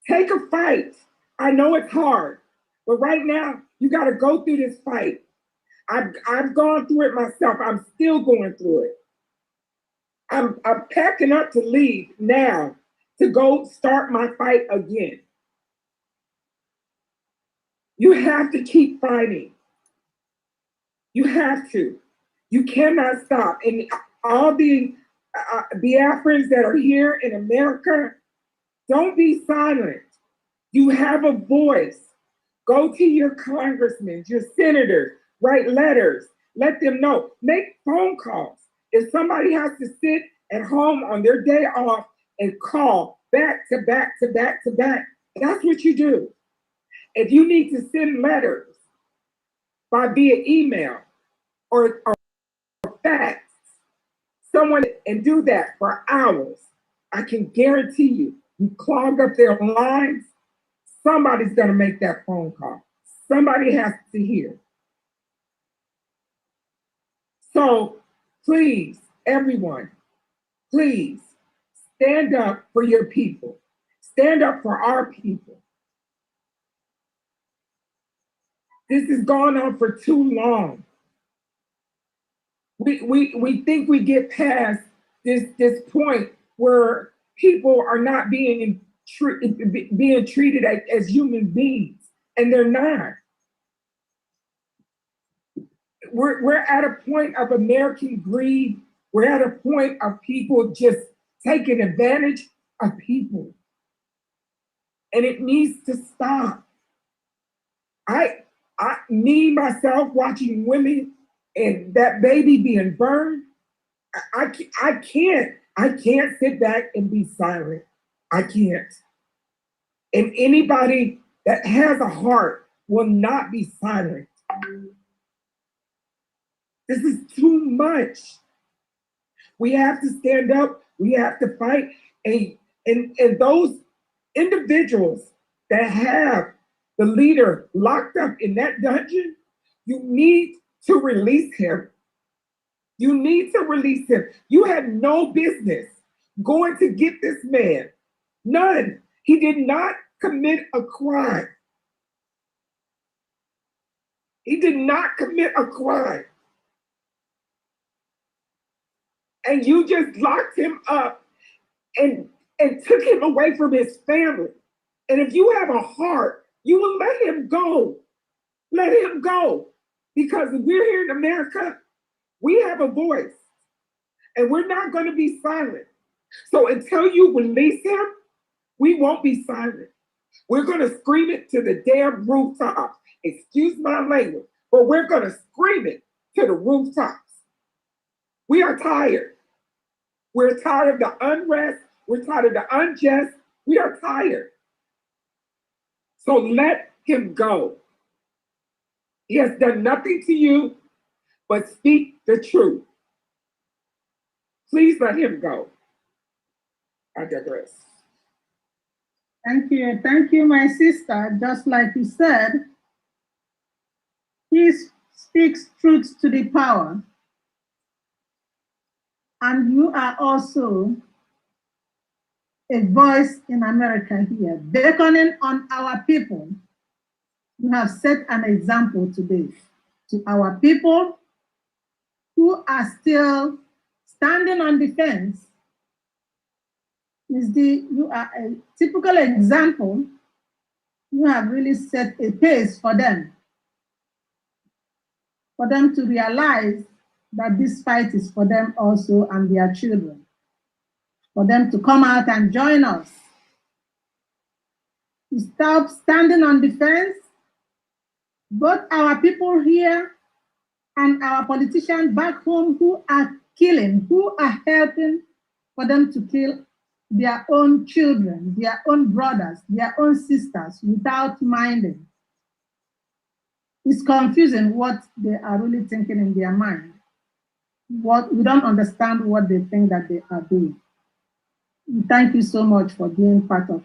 take a fight. I know it's hard, but right now you got to go through this fight. I've gone through it myself. I'm still going through it. I'm packing up to leave now to go start my fight again. You have to keep fighting. You have to. You cannot stop. And all the Biafrans that are here in America, don't be silent. You have a voice. Go to your congressmen, your senators, write letters, let them know, make phone calls. If somebody has to sit at home on their day off and call back to back to back to back, that's what you do. If you need to send letters via email or fax, someone and do that for hours, I can guarantee you, you clog up their lines, somebody's gonna make that phone call. Somebody has to hear. So please, everyone, please stand up for your people. Stand up for our people. This has gone on for too long. we think we get past this point where people are not being treated as human beings, and they're not. We're at a point of American greed. We're at a point of people just taking advantage of people. And it needs to stop. Myself, watching women and that baby being burned, I can't sit back and be silent. I can't. And anybody that has a heart will not be silent. This is too much. We have to stand up. We have to fight. And those individuals that have the leader locked up in that dungeon, you need to release him. You need to release him. You had no business going to get this man. None. He did not commit a crime. He did not commit a crime. And you just locked him up and took him away from his family. And if you have a heart, you will let him go. Let him go. Because if we're here in America, we have a voice. And we're not going to be silent. So until you release him, we won't be silent. We're going to scream it to the damn rooftops. Excuse my language, but we're going to scream it to the rooftops. We are tired. We're tired of the unrest. We're tired of the unjust. We are tired. So let him go. He has done nothing to you but speak the truth. Please let him go. I digress. Thank you. Thank you, my sister. Just like you said, he speaks truth to the power. And you are also a voice in America here, beckoning on our people. You have set an example today to our people who are still standing on the fence. You are a typical example. You have really set a pace for them to realize that this fight is for them also and their children, for them to come out and join us. To stop standing on the fence. Both our people here and our politicians back home who are killing, who are helping for them to kill their own children, their own brothers, their own sisters without minding. It's confusing what they are really thinking in their mind. We don't understand what they think that they are doing. Thank you so much for being part of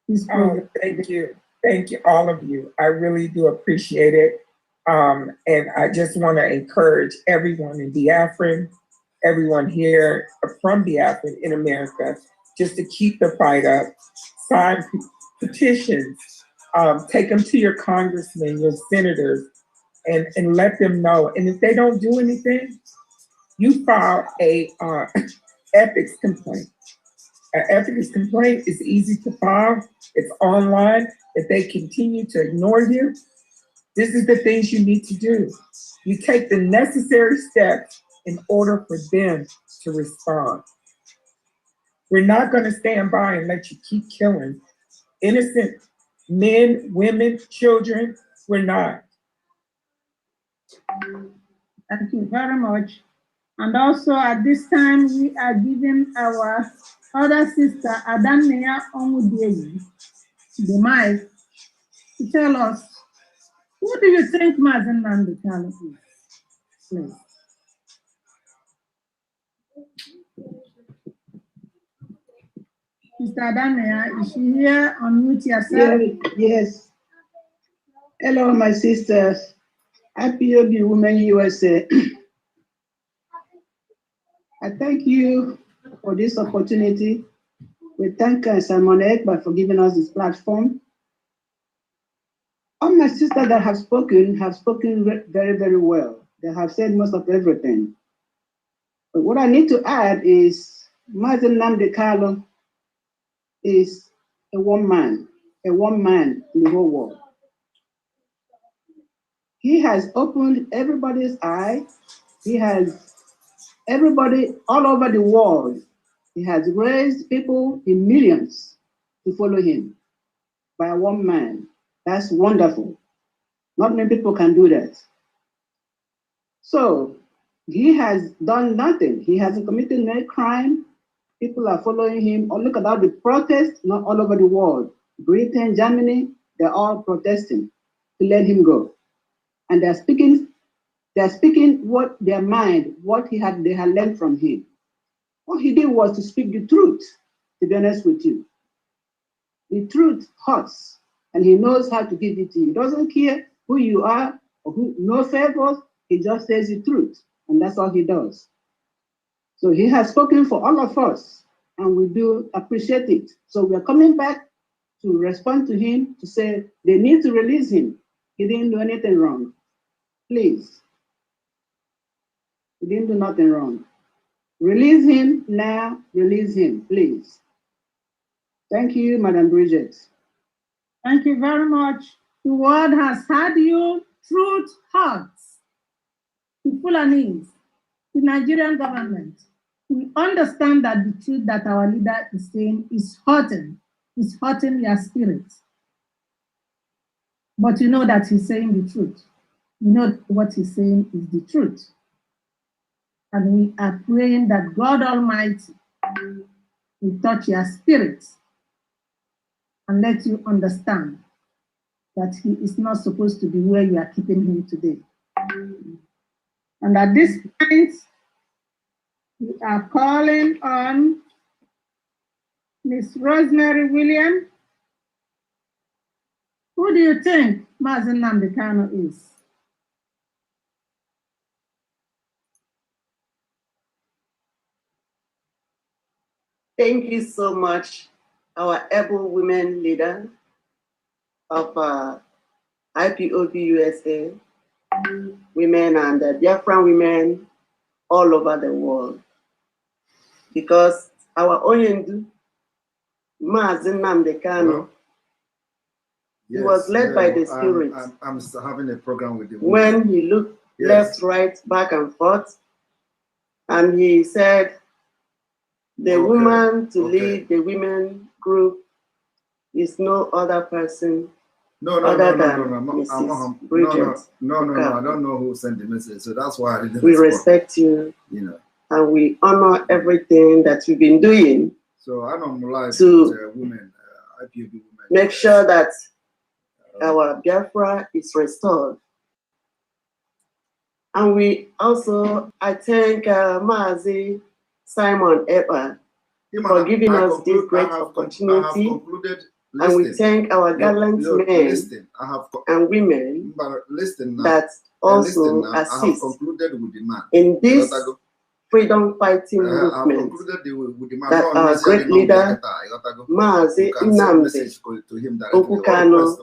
this program. Thank you. Thank you, all of you. I really do appreciate it. And I just want to encourage everyone in Biafra, everyone here from Biafra in America, just to keep the fight up. Sign petitions, take them to your congressmen, your senators, and let them know. And if they don't do anything, you file a ethics complaint. An ethics complaint is easy to file. It's online. If they continue to ignore you, this is the things you need to do. You take the necessary steps in order for them to respond. We're not going to stand by and let you keep killing innocent men, women, children. We're not. Thank you very much. And also at this time, we are giving our other sister, Adania Onwudewi, the mic to tell us, who do you think Mazi Nnamdi Kanu is? Please. Sister Adania, is she here? Unmute yourself. Yes. Hello, my sisters. IPOB Women USA. I thank you for this opportunity. We thank Simon Ekpa for giving us this platform. All my sisters that have spoken very, very well. They have said most of everything. But what I need to add is Mazi Nnamdi Kanu is a one man in the whole world. He has opened everybody's eye. He has everybody all over the world. He has raised people in millions to follow him by one man. That's wonderful. Not many people can do that. So he has done nothing. He hasn't committed no crime. People are following him. Oh, look at all the protests, not all over the world. Britain, Germany, they're all protesting to let him go. And they're speaking what their mind, they had learned from him. All he did was to speak the truth, to be honest with you. The truth hurts, and he knows how to give it to you. He doesn't care who you are or who, no favors, he just says the truth, and that's all he does. So he has spoken for all of us, and we do appreciate it. So we're coming back to respond to him to say they need to release him. He didn't do anything wrong. Please. He didn't do nothing wrong. Release him now, release him, please. Thank you, Madam Bridget. Thank you very much. The world has had you. Truth hurts. The Fulanese, the Nigerian government, we understand that the truth that our leader is saying is hurting your spirit. But you know that he's saying the truth. You know what he's saying is the truth. And we are praying that God Almighty will touch your spirit and let you understand that he is not supposed to be where you are keeping him today. And at this point, we are calling on Miss Rosemary Williams. Who do you think Mazi Nnamdi Kanu is? Thank you so much, our able women leader of IPOB USA, women and Biafran women all over the world. Because our Onyendu, Mazi Nnamdi Kanu, he was led by the Spirit. I'm having a program with the women. When he looked left, right, back and forth, and he said, the woman to lead the women group is no other person other than Mrs. Bridget. No, I don't know who sent the message, so that's why I didn't We respect you, and we honor everything that you've been doing. So I normalize to women, IPOB women. Make sure that our Biafra is restored. And we also, I thank Mazi Simon Ekpa for giving us this great opportunity. And we thank our gallant men and women that also assist in this freedom fighting movement that our great leader, Mazi Nnamdi Kanu,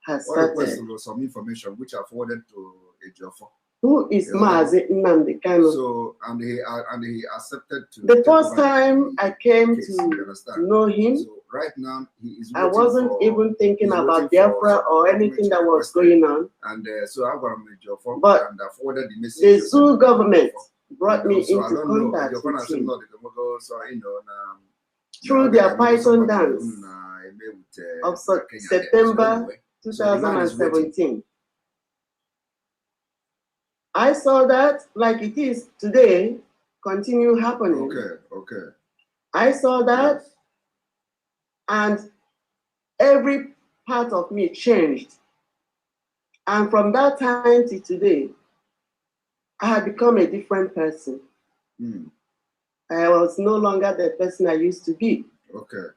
has started. Some information which I forwarded to Ejiofor. Who is Mazi Nnamdi Kanu? So and he accepted to. The first time I came to know him, so right now he is. I wasn't even thinking about Biafra or anything that was going on. And so I got Ejiofor and I forwarded the message. The Zoo government brought me into contact with him through their Python dance of September 2017. I saw that, like it is today, continue happening. Okay. I saw that, and every part of me changed. And from that time to today, I had become a different person. I was no longer the person I used to be. Okay.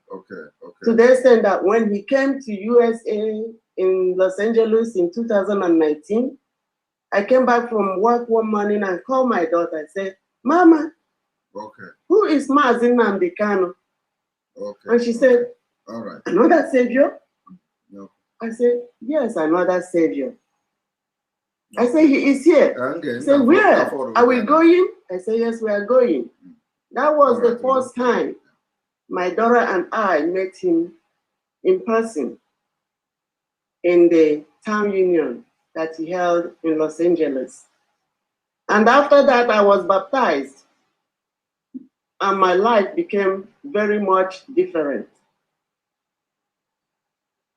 To the extent that when he came to USA in Los Angeles in 2019, I came back from work one morning and called my daughter. I said, Mama, who is Mazi Nnamdi Kanu? And she said, all right. Another savior? No. I said, yes, another savior. I say, he is here. He said, where? Are we going? I say, yes, we are going. That was the first time my daughter and I met him in person in the town union that he held in Los Angeles. And after that, I was baptized, and my life became very much different.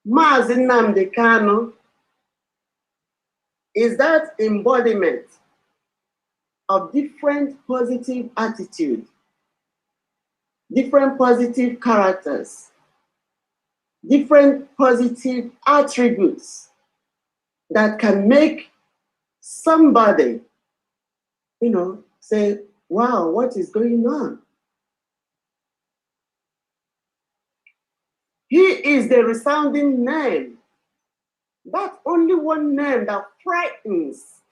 Mazi Nnamdi Kanu is that embodiment of different positive attitude, different positive characters, different positive attributes that can make somebody, say, wow, what is going on? He is the resounding name. That's only one name that frightens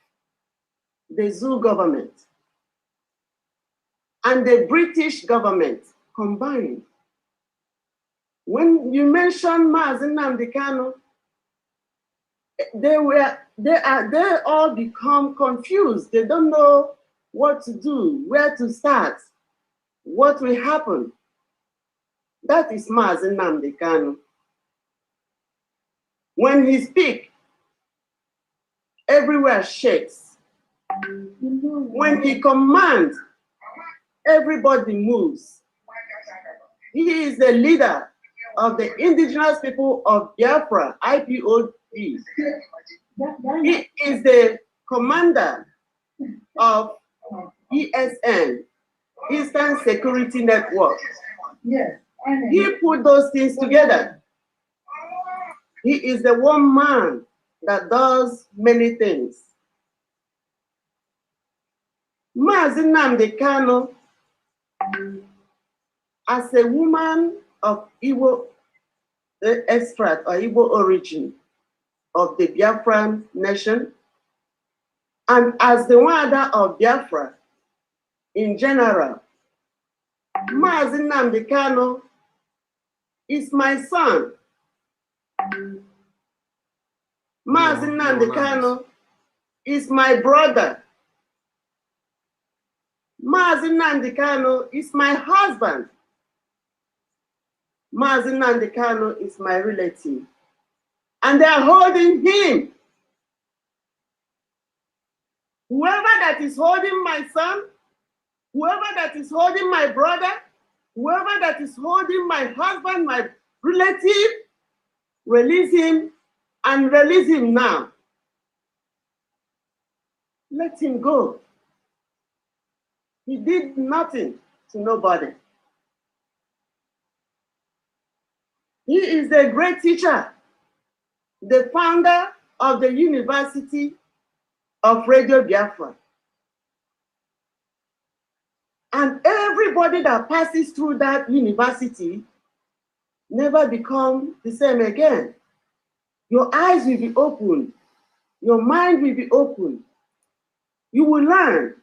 the Zulu government and the British government combined. When you mention Mazi Nnamdi Kanu, they all become confused. They don't know what to do, where to start, what will happen. That is Mazi Nnamdi Kanu. When he speaks, everywhere shakes. When he commands, everybody moves. He is the leader of the indigenous people of Biafra, IPOB. He is the commander of ESN, Eastern Security Network. Yes. He put those things together. He is the one man that does many things. Mazi Nnamdi Kanu, as a woman of Igbo extract or Igbo origin of the Biafran nation, and as the mother of Biafra in general, Mazi Nnamdi Kanu is my son. Mazi Nnamdi Kanu is my brother. Mazi Nnamdi Kanu is my husband. Mazi Nnamdi Kanu is my relative. And they are holding him. Whoever that is holding my son, whoever that is holding my brother, whoever that is holding my husband, my relative, release him and release him now. Let him go. He did nothing to nobody. He is a great teacher, the founder of the University of Radio Biafra. And everybody that passes through that university never become the same again. Your eyes will be open. Your mind will be open. You will learn.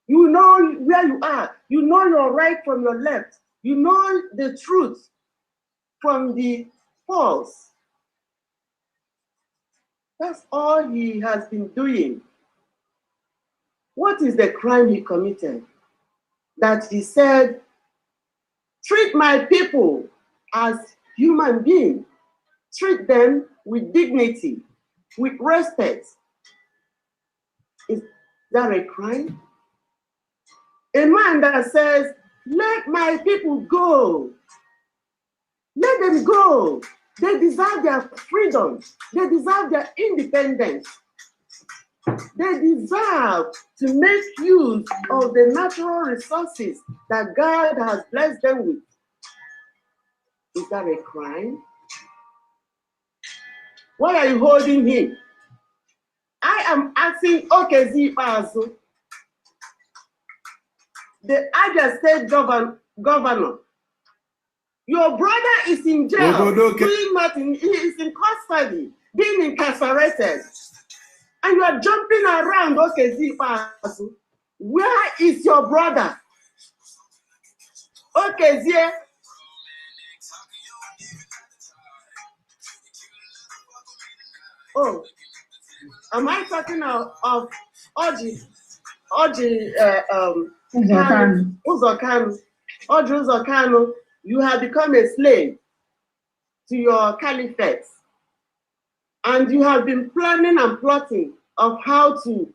You will know where you are. You know your right from your left. You know the truth from the false. That's all he has been doing. What is the crime he committed? That he said, treat my people as human beings. Treat them with dignity, with respect. Is that a crime? A man that says, let my people go. Let them go. They deserve their freedom. They deserve their independence. They deserve to make use of the natural resources that God has blessed them with. Is that a crime? Why are you holding him? I am asking Okezi Ikpeazu, the Abia State governor. Your brother is in jail, doing nothing. He is in custody, being incarcerated. And you are jumping around, Okezi Ikpeazu. Where is your brother? Okezi. Oh, Am I talking of Orji Uzor Kanu? You have become a slave to your caliphate, and you have been planning and plotting of how to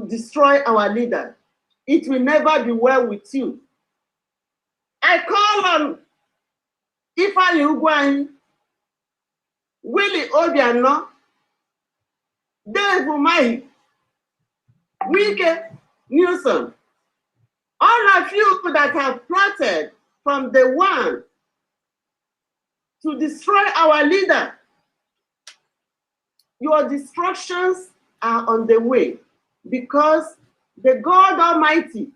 destroy our leader. It will never be well with you. I call on Ifeanyi Ugwuanyi, Willie Obiano, Dave Umahi, Wike Newsom, all of you that have plotted from the one to destroy our leader. Your destructions are on the way because the God Almighty,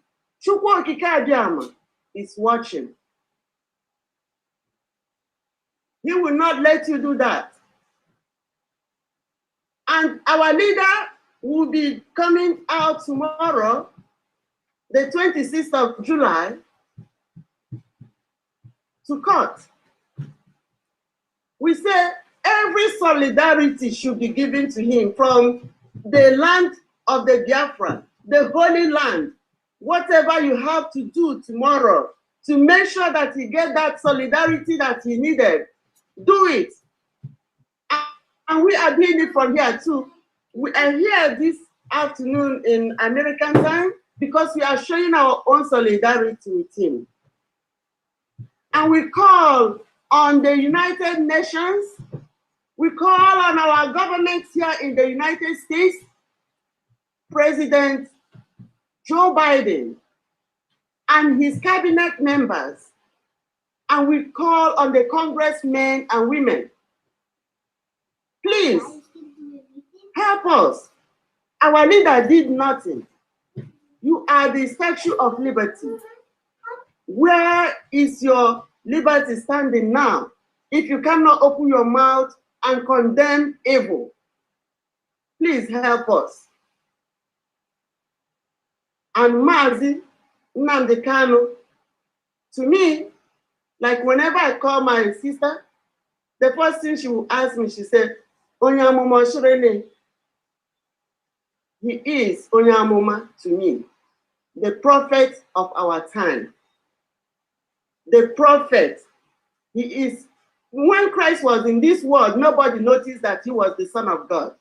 Chukwu Okike Abiama, is watching. He will not let you do that. And our leader will be coming out tomorrow, the 26th of July, to court. We say every solidarity should be given to him from the land of the Biafra, the Holy Land. Whatever you have to do tomorrow to make sure that he get that solidarity that he needed, do it. And we are doing it from here too. We are here this afternoon in American time because we are showing our own solidarity with him. And we call on the United Nations, we call on our government here in the United States, President Joe Biden and his cabinet members, and we call on the congressmen and women. Please, help us. Our leader did nothing. You are the Statue of Liberty. Where is your liberty standing now if you cannot open your mouth and condemn evil? Please help us. And Mazi Nnamdi Kanu, to me, like whenever I call my sister, the first thing she will ask me, she said, Onyamuma Shirele. He is Onyamuma to me, the prophet of our time. The prophet, he is, when Christ was in this world, nobody noticed that he was the Son of God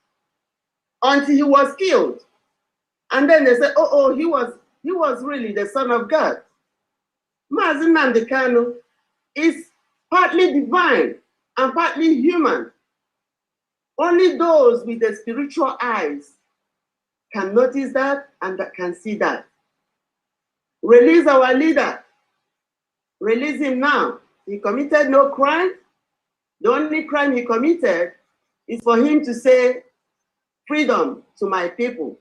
until he was killed. And then they said, oh, he was really the Son of God. Mazi Nnamdi Kanu is partly divine and partly human. Only those with the spiritual eyes can notice that and that can see that. Release our leader. Release him now. He committed no crime. The only crime he committed is for him to say, freedom to my people.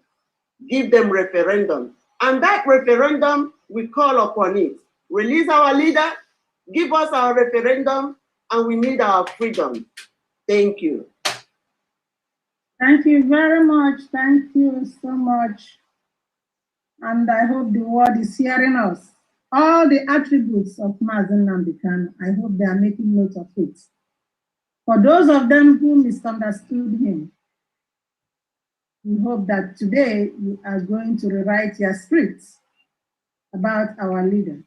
Give them referendum. And that referendum, we call upon it. Release our leader, give us our referendum, and we need our freedom. Thank you. Thank you very much. Thank you so much. And I hope the world is hearing us. All the attributes of Mazi Nnamdi Kanu, I hope they are making note of it. For those of them who misunderstood him, we hope that today you are going to rewrite your scripts about our leader,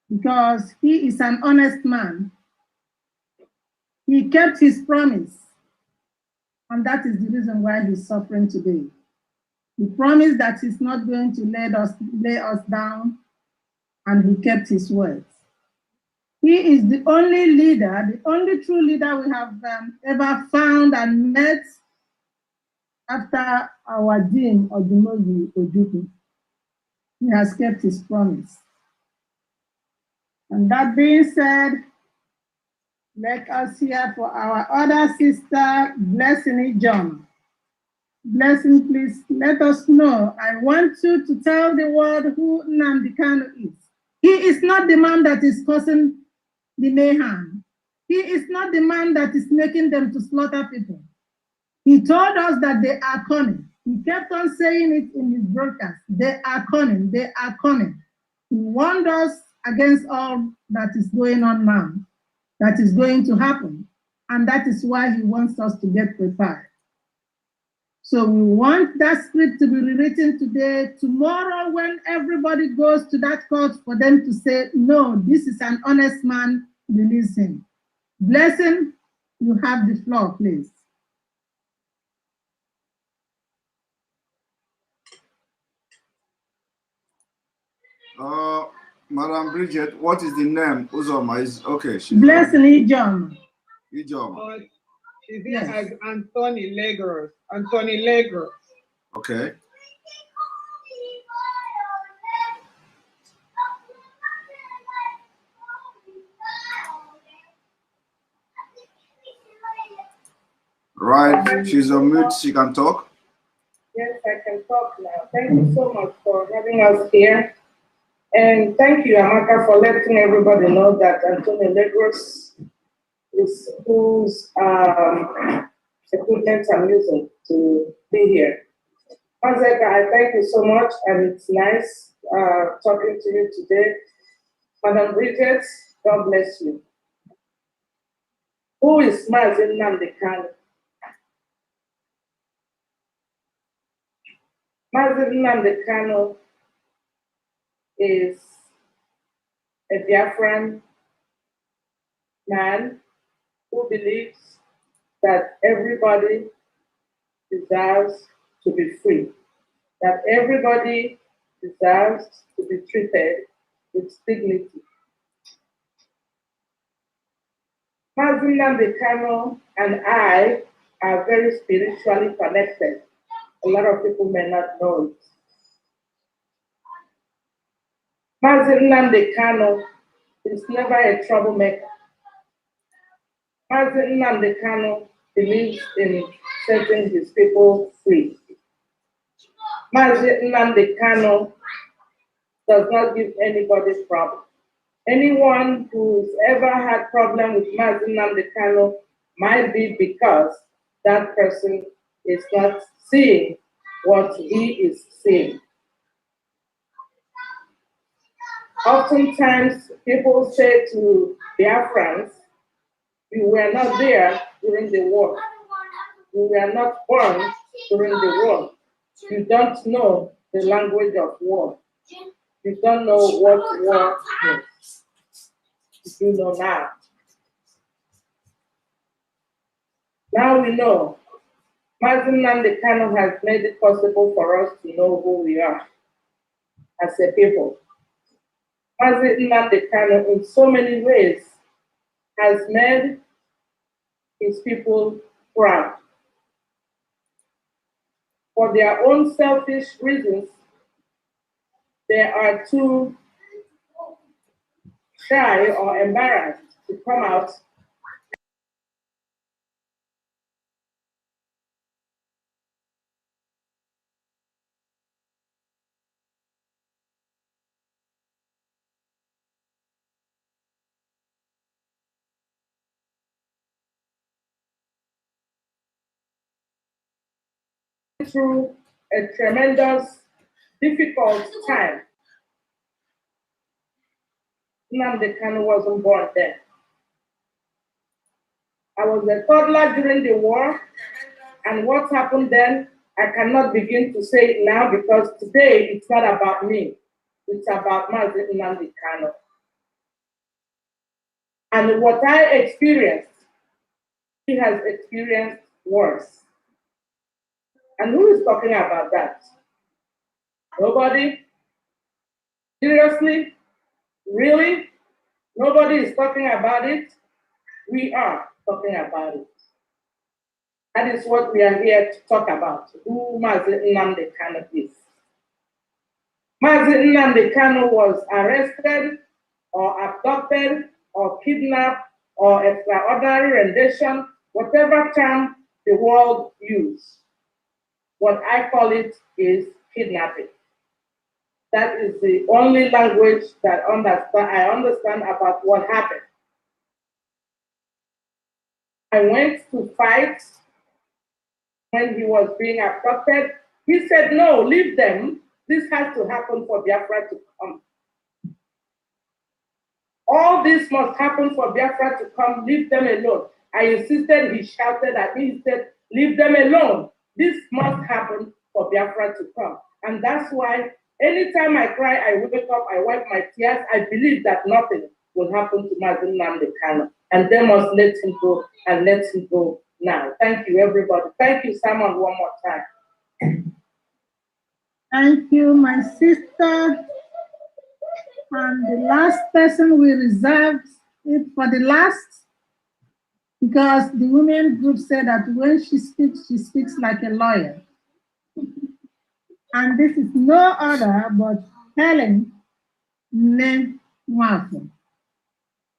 because he is an honest man. He kept his promise, and that is the reason why he's suffering today. He promised that he's not going to lay us down, and he kept his words. He is the only leader, the only true leader we have ever found and met after our Dean Odumogi Ojukwu. He has kept his promise. And that being said, let us hear for our other sister, Blessing John. Blessing, please let us know. I want you to tell the world who Nnamdi Kanu is. He is not the man that is causing the mayhem. He is not the man that is making them to slaughter people. He told us that they are coming. He kept on saying it in his broadcast. They are coming, they are coming. He warned us against all that is going on now, that is going to happen. And that is why he wants us to get prepared. So we want that script to be rewritten today. Tomorrow, when everybody goes to that court, for them to say, no, this is an honest man, release him. Blessing, you have the floor, please. Madam Bridget, what is the name? Uzoma is okay. Blessing Ijoma. Ijoma. She's here as Anthony Legros. Anthony Legros. Okay. Right, she's on mute. She can talk. Yes, I can talk now. Thank you so much for having us here. And thank you, Amaka, for letting everybody know that Anthony Legros is whose equipment I'm using to be here. Mazeka, I thank you so much, and it's nice talking to you today. Madam Bridget, God bless you. Who is Mazi Nnamdi Kanu? Mazi Nnamdi Kanu is a Biafran man who believes that everybody deserves to be free, that everybody deserves to be treated with dignity. Mazi Nnamdi Kanu and I are very spiritually connected. A lot of people may not know it. Mazi Nnamdi Kanu is never a troublemaker. Mazi Nnamdi Kanu believes in setting his people free. Mazi Nnamdi Kanu does not give anybody problem. Anyone who's ever had problem with Mazi Nnamdi Kanu might be because that person is not seeing what he is seeing. Oftentimes, people say to Biafrans, you were not there during the war. You were not born during the war. You don't know the language of war. You don't know what war means. You know now. Now we know. Mazi Nnamdi Kanu has made it possible for us to know who we are as a people. Mazi Nnamdi Kanu, in so many ways, has made his people proud. For their own selfish reasons, they are too shy or embarrassed to come out through a tremendous, difficult time. Nnamdi Kanu wasn't born then. I was a toddler during the war, and what happened then, I cannot begin to say it now because today it's not about me. It's about Mazi Nnamdi Kanu. And what I experienced, he has experienced worse. And who is talking about that? Nobody? Seriously? Really? Nobody is talking about it? We are talking about it. That is what we are here to talk about, who Mazi Nnamdi Kanu is. Mazi Nnamdi Kanu was arrested or abducted or kidnapped or extraordinary rendition, whatever term the world uses. What I call it is kidnapping. That is the only language that I understand about what happened. I went to fight when he was being abducted. He said, no, leave them. This has to happen for Biafra to come. All this must happen for Biafra to come. Leave them alone. I insisted, he shouted at me, he said, leave them alone. This must happen for Biafra to come. And that's why anytime I cry, I wake up, I wipe my tears, I believe that nothing will happen to Mazi Nnamdi Kanu. And they must let him go, and let him go now. Thank you, everybody. Thank you, Simon, one more time. Thank you, my sister. And the last person we reserved it for the last, because the women group said that when she speaks like a lawyer. And this is no other but Helen Nwafor.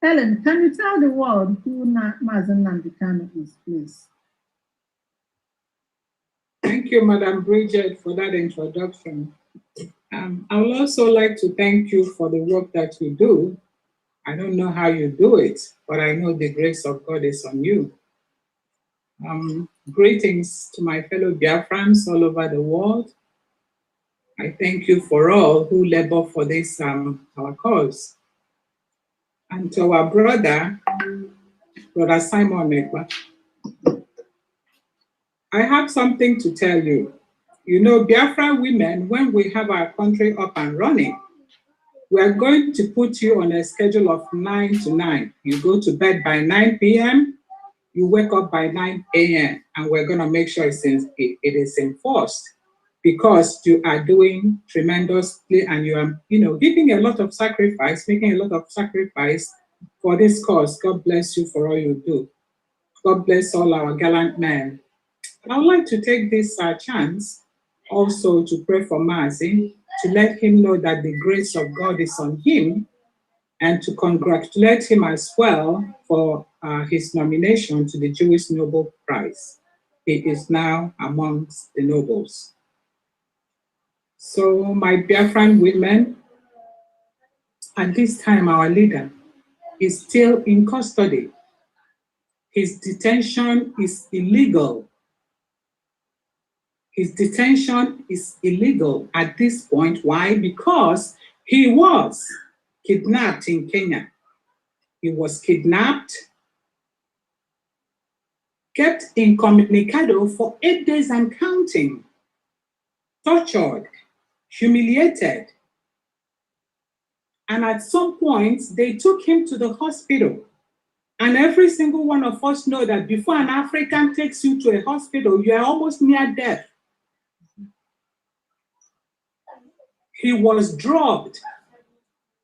Helen, can you tell the world who Mazi Nnamdi Kanu is, please? Thank you, Madam Bridget, for that introduction. I would also like to thank you for the work that you do. I don't know how you do it, but I know the grace of God is on you. Greetings to my fellow Biafrans all over the world. I thank you for all who labor for this, our cause. And to our brother Simon Ekpa, I have something to tell you. You know, Biafra women, when we have our country up and running, we are going to put you on a schedule of 9 to 9. You go to bed by 9 p.m., you wake up by 9 a.m., and we're going to make sure it is enforced, because you are doing tremendously and you are, giving a lot of sacrifice, making a lot of sacrifice for this cause. God bless you for all you do. God bless all our gallant men. I would like to take this chance also to pray for Mazi, to let him know that the grace of God is on him, and to congratulate him as well for his nomination to the Jewish Nobel Prize. He is now amongst the nobles. So my Biafran women, at this time our leader is still in custody. His detention is illegal. His detention is illegal at this point. Why? Because he was kidnapped in Kenya. He was kidnapped, kept incommunicado for 8 days and counting, tortured, humiliated. And at some point, they took him to the hospital. And every single one of us know that before an African takes you to a hospital, you are almost near death. He was drugged.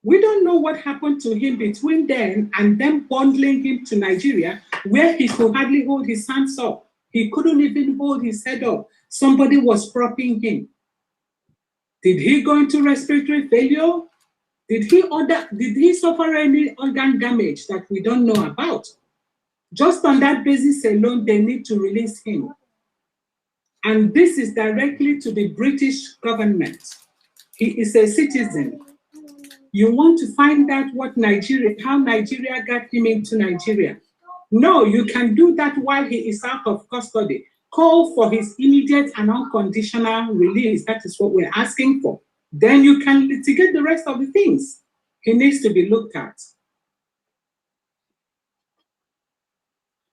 We don't know what happened to him between then and them bundling him to Nigeria, where he could hardly hold his hands up. He couldn't even hold his head up. Somebody was propping him. Did he go into respiratory failure? Did he suffer any organ damage that we don't know about? Just on that basis alone, they need to release him. And this is directly to the British government. He is a citizen. You want to find out how Nigeria got him into Nigeria. No, you can do that while he is out of custody. Call for his immediate and unconditional release. That is what we're asking for. Then you can litigate the rest of the things. He needs to be looked at.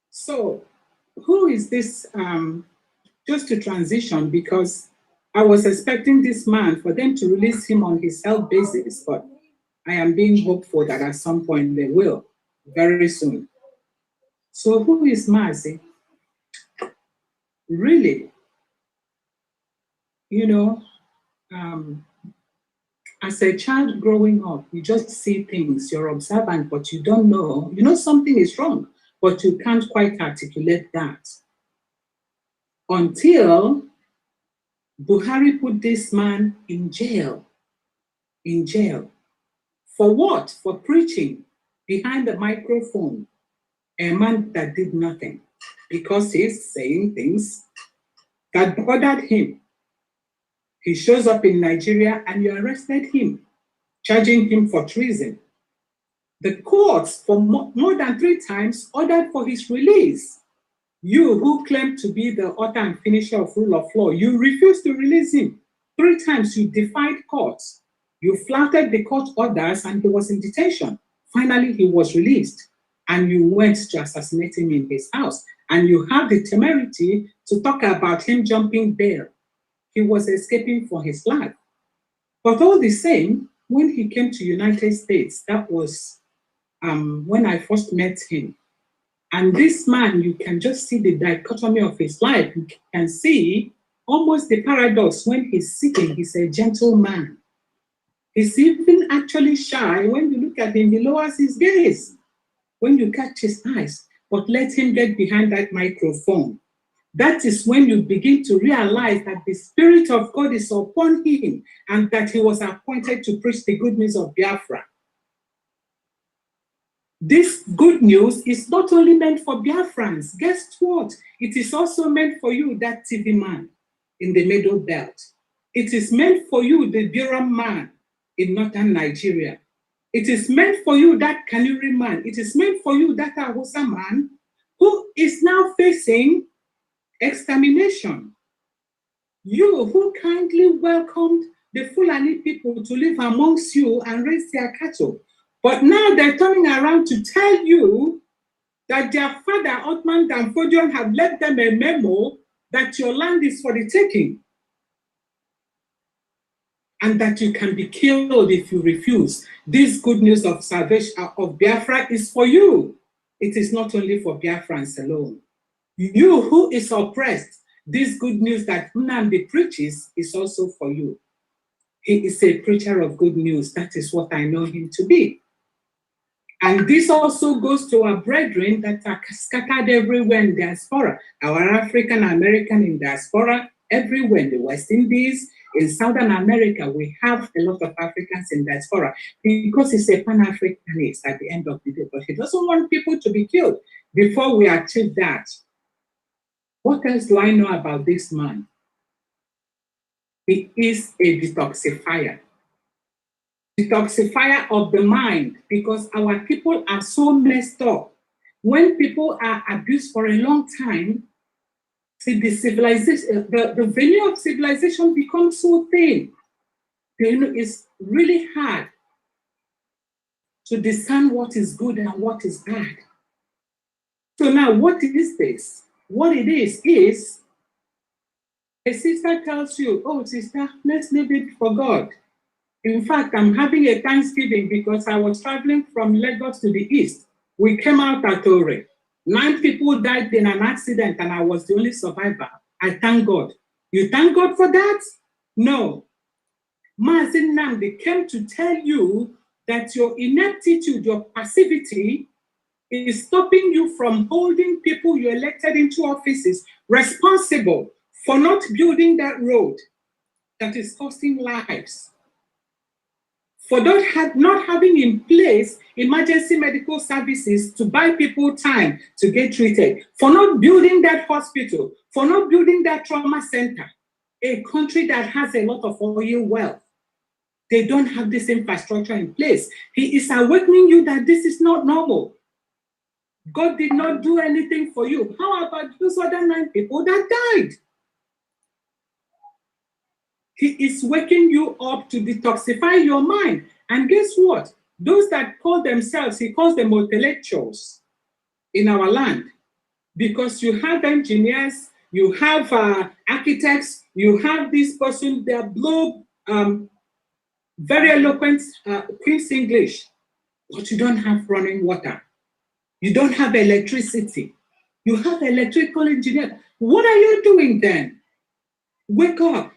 So, who is this? Just to transition, because I was expecting this man for them to release him on his health basis, but I am being hopeful that at some point they will, very soon. So who is Mazi? Really, as a child growing up, you just see things, you're observant, but you don't know. You know something is wrong, but you can't quite articulate that. Until Buhari put this man in jail. In jail. For what? For preaching behind the microphone. A man that did nothing, because he's saying things that bothered him. He shows up in Nigeria and you arrested him, charging him for treason. The courts, for more than 3 times, ordered for his release. You, who claim to be the author and finisher of rule of law, you refused to release him. 3 times you defied courts. You flouted the court orders and he was in detention. Finally, he was released and you went to assassinate him in his house. and you have the temerity to talk about him jumping bail. He was escaping for his life. But all the same, when he came to United States, that was when I first met him. And this man, you can just see the dichotomy of his life. You can see almost the paradox. When he's sitting, he's a gentleman. He's even actually shy. When you look at him, he lowers his gaze when you catch his eyes. But let him get behind that microphone. That is when you begin to realize that the Spirit of God is upon him and that he was appointed to preach the good news of Biafra. This good news is not only meant for Biafrans. Guess what? It is also meant for you, that TV man in the Middle Belt. It is meant for you, the Biram man in northern Nigeria. It is meant for you, that Kanuri man. It is meant for you, that Hausa man, who is now facing extermination. You who kindly welcomed the Fulani people to live amongst you and raise their cattle. But now they're turning around to tell you that their father, Othman Danfodion, have left them a memo that your land is for the taking and that you can be killed if you refuse. This good news of salvation of Biafra is for you. It is not only for Biafrans alone. You who is oppressed, this good news that Nnamdi preaches is also for you. He is a preacher of good news. That is what I know him to be. And this also goes to our brethren that are scattered everywhere in diaspora, our African American in diaspora, everywhere in the West Indies, in Southern America, we have a lot of Africans in diaspora because he's a Pan-Africanist at the end of the day, but he doesn't want people to be killed before we achieve that. What else do I know about this man? He is a detoxifier. Detoxifier of the mind, because our people are so messed up. When people are abused for a long time, see, the civilization, the venue of civilization becomes so thin. It's really hard to discern what is good and what is bad. So now, what is this? What it is a sister tells you, oh, sister, let's leave it for God. In fact, I'm having a Thanksgiving because I was traveling from Lagos to the east. We came out at Ore. 9 people died in an accident and I was the only survivor. I thank God. You thank God for that? No. Mazi Nnamdi came to tell you that your ineptitude, your passivity is stopping you from holding people you elected into offices responsible for not building that road that is costing lives. For not having in place emergency medical services to buy people time to get treated, for not building that hospital, for not building that trauma center, a country that has a lot of oil wealth. They don't have this infrastructure in place. He is awakening you that this is not normal. God did not do anything for you. How about those other 9 people that died? He is waking you up to detoxify your mind. And guess what? Those that call themselves, he calls them intellectuals in our land. Because you have engineers, you have architects, you have this person, they blow very eloquent Queen's English, but you don't have running water. You don't have electricity. You have electrical engineer. What are you doing then? Wake up.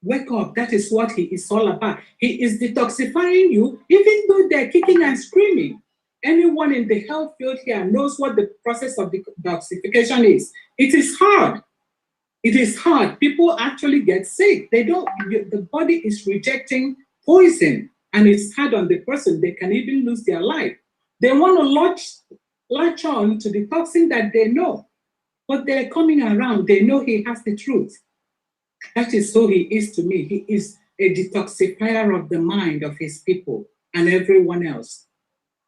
Wake up. That is what he is all about. He is detoxifying you, even though they're kicking and screaming. Anyone in the health field here knows what the process of detoxification is. It is hard. It is hard. People actually get sick. The body is rejecting poison, and it's hard on the person. They can even lose their life. They want to latch on to the toxin that they know, but they're coming around. They know he has the truth. That is who he is to me. He is a detoxifier of the mind of his people and everyone else.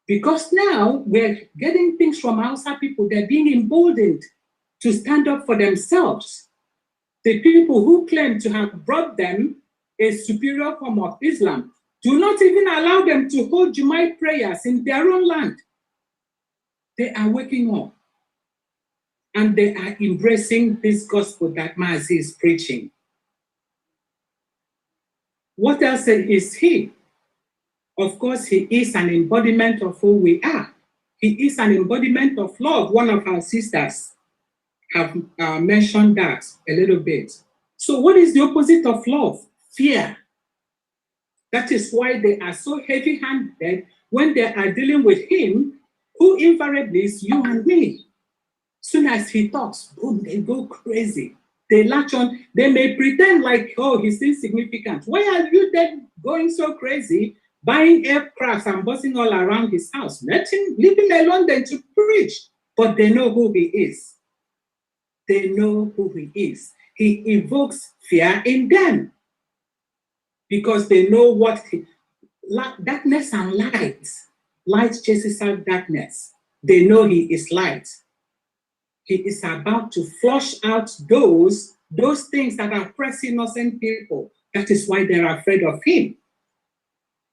Because now we're getting things from outside people. They're being emboldened to stand up for themselves. The people who claim to have brought them a superior form of Islam do not even allow them to hold Jummah prayers in their own land. They are waking up. and they are embracing this gospel that Mazi is preaching. What else is he? Of course, he is an embodiment of who we are. He is an embodiment of love. One of our sisters have mentioned that a little bit. So what is the opposite of love? Fear. That is why they are so heavy-handed when they are dealing with him, who invariably is you and me. Soon as he talks, boom, they go crazy. They latch on. They may pretend like, oh, he's insignificant. Why are you then going so crazy, buying aircrafts and buzzing all around his house? Leave him alone then to preach. But they know who he is. They know who he is. He evokes fear in them because they know what darkness and light. Light chases out darkness. They know he is light. He is about to flush out those things that oppress innocent people. That is why they're afraid of him.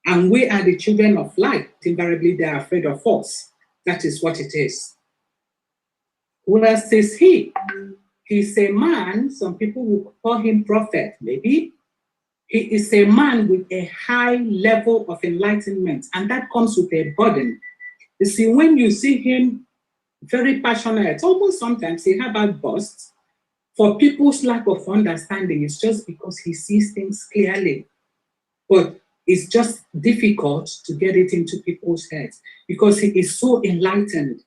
And we are the children of light. Invariably, they're afraid of us. That is what it is. Who else is he? He's a man, some people will call him prophet, maybe. He is a man with a high level of enlightenment, and that comes with a burden. You see, when you see him very passionate, almost sometimes he have outbursts. For people's lack of understanding, it's just because he sees things clearly. But it's just difficult to get it into people's heads because he is so enlightened.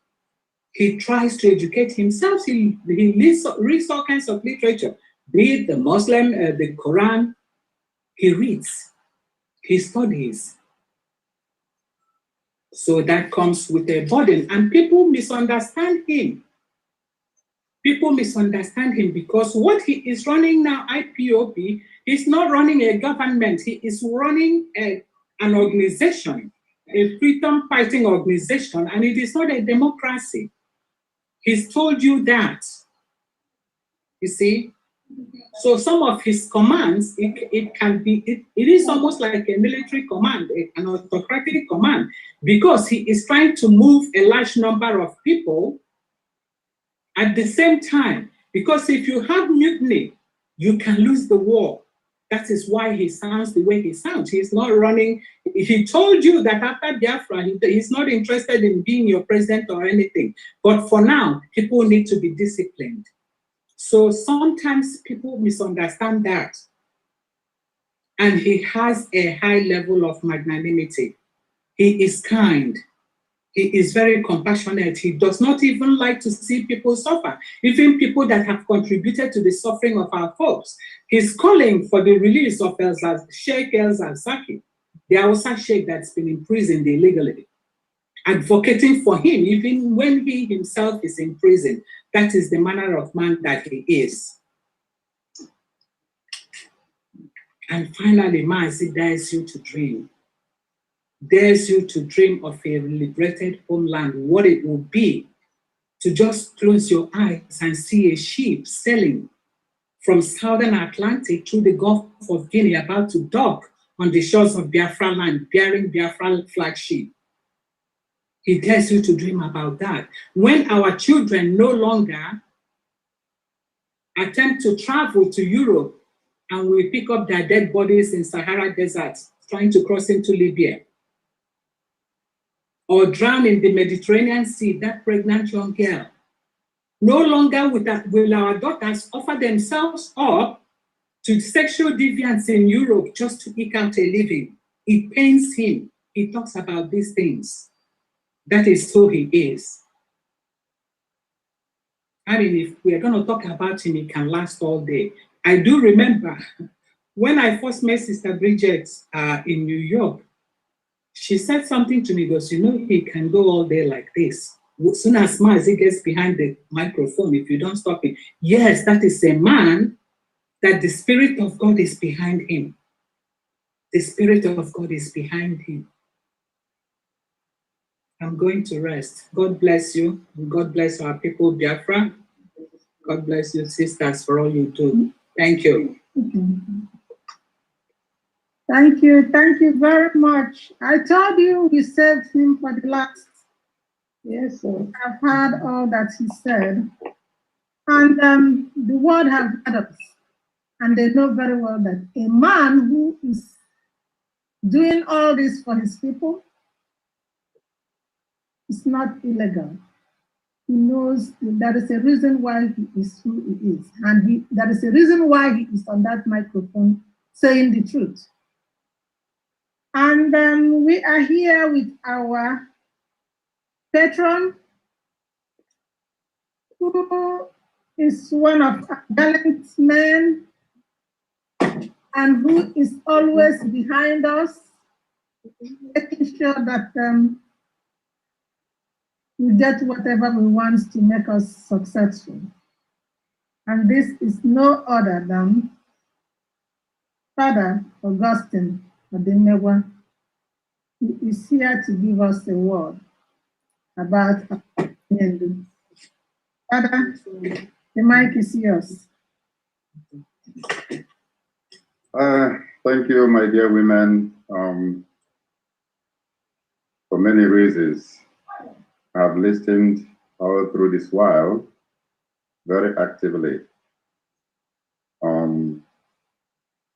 He tries to educate himself. He reads all kinds of literature, be it the Muslim, the Quran. He reads, he studies. So that comes with a burden, and people misunderstand him. People misunderstand him because what he is running now, IPOB, is not running a government. He is running an organization, a freedom-fighting organization, and it is not a democracy. He's told you that, you see. So some of his commands, it is almost like a military command, an autocratic command, because he is trying to move a large number of people at the same time. Because if you have mutiny, you can lose the war. That is why he sounds the way he sounds. He's not running. He told you that after Biafra, he's not interested in being your president or anything. But for now, people need to be disciplined. So sometimes people misunderstand that. And he has a high level of magnanimity. He is kind. He is very compassionate. He does not even like to see people suffer, even people that have contributed to the suffering of our folks. He's calling for the release of Sheikh El-Zakzaky, the Hausa Sheikh that's been imprisoned illegally, advocating for him even when he himself is in prison. That is the manner of man that he is. And finally, Mazi dares you to dream. Dares you to dream of a liberated homeland, what it will be to just close your eyes and see a ship sailing from southern Atlantic through the Gulf of Guinea about to dock on the shores of Biafra land, bearing Biafra flagship. He dares you to dream about that. When our children no longer attempt to travel to Europe and we pick up their dead bodies in Sahara Desert, trying to cross into Libya, or drown in the Mediterranean Sea, that pregnant young girl. No longer will our daughters offer themselves up to sexual deviance in Europe just to eke out a living. It pains him. He talks about these things. That is who he is. I mean, if we are going to talk about him, it can last all day. I do remember when I first met Sister Bridget in New York, she said something to me, goes, you know, he can go all day like this. As soon as Mazi gets behind the microphone, if you don't stop him. Yes, that is a man that the Spirit of God is behind him. The Spirit of God is behind him. I'm going to rest. God bless you. God bless our people, Biafra. God bless you, sisters, for all you do. Thank you. Thank you. Thank you very much. I told you we saved him for the last. Yes, sir. I've heard all that he said. And the world has had us, and they know very well that a man who is doing all this for his people is not illegal. He knows there is a reason why he is who he is, and there is a reason why he is on that microphone saying the truth. And we are here with our patron, who is one of our gallant men and who is always behind us, making sure that we get whatever we want to make us successful. And this is no other than Father Augustine Ademewa. He is here to give us a word about Ndu. Father, the mic is yours. Thank you, my dear women. For many reasons, I've listened all through this while very actively.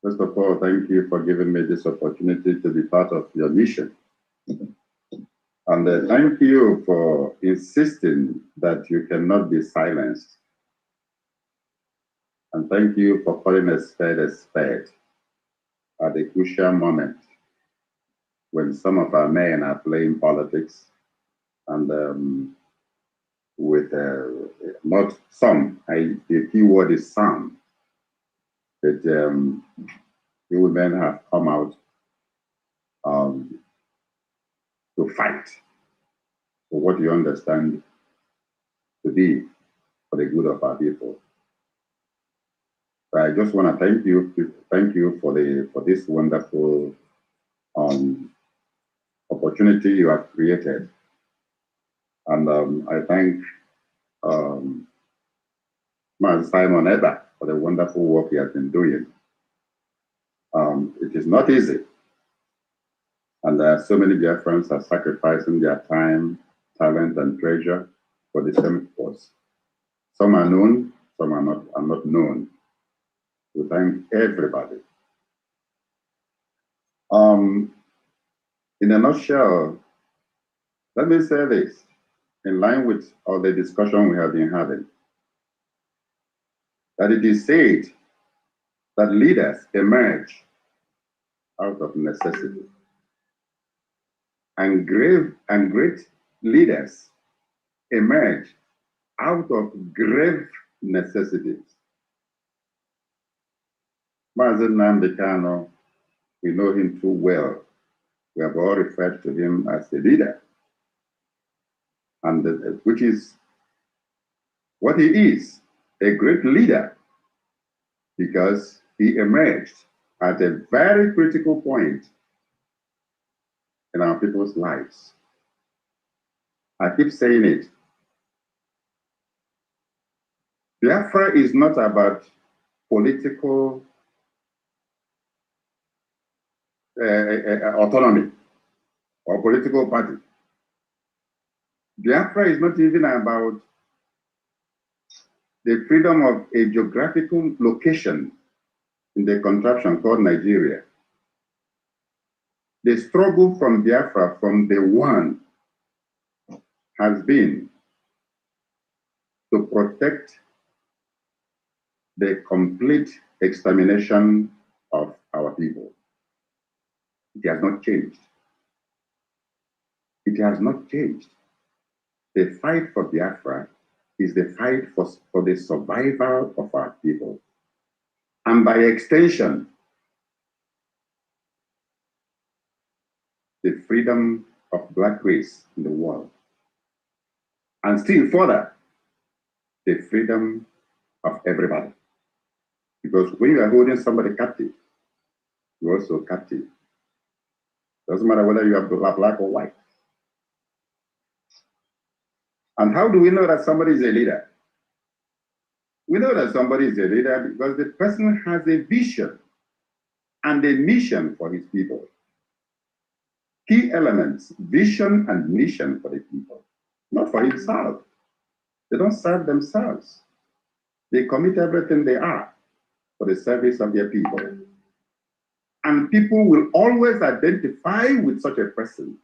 First of all, thank you for giving me this opportunity to be part of your mission. And thank you for insisting that you cannot be silenced. And thank you for calling a spade at a crucial moment when some of our men are playing politics and with not some, the key word is some, that you women have come out to fight for what you understand to be for the good of our people. So I just want to thank you for this wonderful opportunity you have created, and I thank Master Simon Eba for the wonderful work he has been doing. It is not easy, and so many Biafrans are sacrificing their time, talent, and treasure for the same cause. Some are known, some are not known. We thank everybody. In a nutshell, let me say this, in line with all the discussion we have been having, that it is said that leaders emerge out of necessity, and great leaders emerge out of grave necessities. Mazi Nnamdi Kanu, we know him too well. We have all referred to him as a leader, and which is what he is, a great leader, because he emerged at a very critical point in our people's lives. I keep saying it. Biafra is not about political autonomy or political party. Biafra is not even about the freedom of a geographical location in the contraption called Nigeria. The struggle from Biafra from day one has been to protect the complete extermination of our people. It has not changed. It has not changed. The fight for Biafra is the fight for the survival of our people. And by extension, the freedom of Black race in the world. And still further, the freedom of everybody. Because when you are holding somebody captive, you're also captive. Doesn't matter whether you are black or white. And how do we know that somebody is a leader? We know that somebody is a leader because the person has a vision and a mission for his people. Key elements, vision and mission for the people, not for himself. They don't serve themselves. They commit everything they are for the service of their people. And people will always identify with such a person.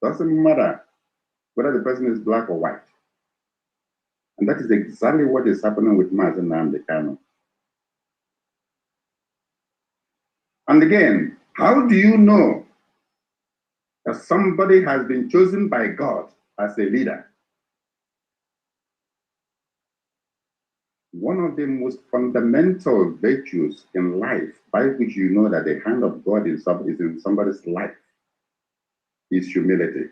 Doesn't matter whether the person is black or white. And that is exactly what is happening with Mazi Nnamdi Kanu. And again, how do you know that somebody has been chosen by God as a leader? One of the most fundamental virtues in life by which you know that the hand of God is in somebody's life is humility.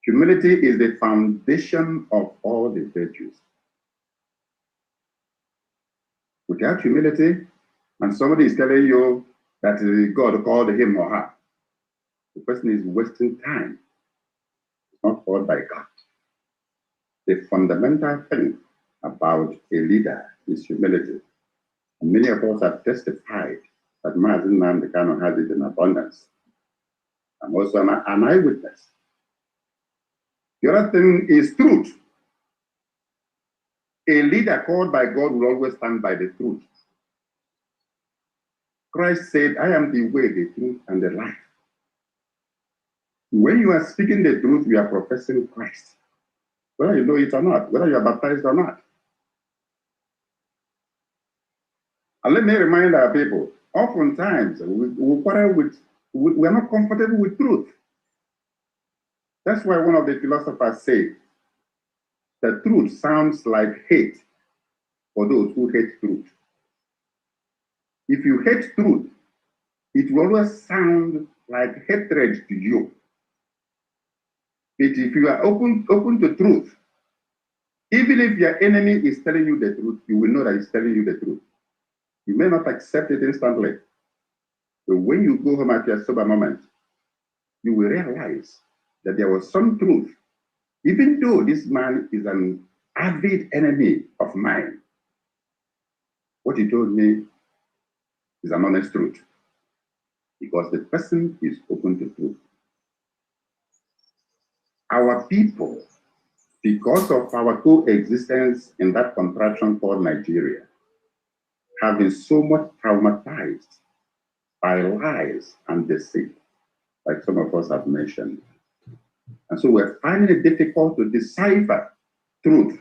Humility is the foundation of all the virtues. Without humility, and somebody is telling you that God called him or her, the person is wasting time. It's not called by God. The fundamental thing about a leader is humility. And many of us have testified that Mazi Nnamdi Kanu has it in abundance. I'm also an eyewitness. The other thing is truth. A leader called by God will always stand by the truth. Christ said, I am the way, the truth, and the life. When you are speaking the truth, you are professing Christ. Whether you know it or not, whether you are baptized or not. And let me remind our people, oftentimes we are not comfortable with truth. That's why one of the philosophers said, the truth sounds like hate for those who hate truth. If you hate truth, it will always sound like hatred to you. But if you are open to truth, even if your enemy is telling you the truth, you will know that he's telling you the truth. You may not accept it instantly, but when you go home at your sober moment, you will realize that there was some truth, even though this man is an avid enemy of mine. What he told me is an honest truth, because the person is open to truth. Our people, because of our coexistence in that contraction called Nigeria, have been so much traumatized by lies and deceit, like some of us have mentioned. And so we're finding it difficult to decipher truth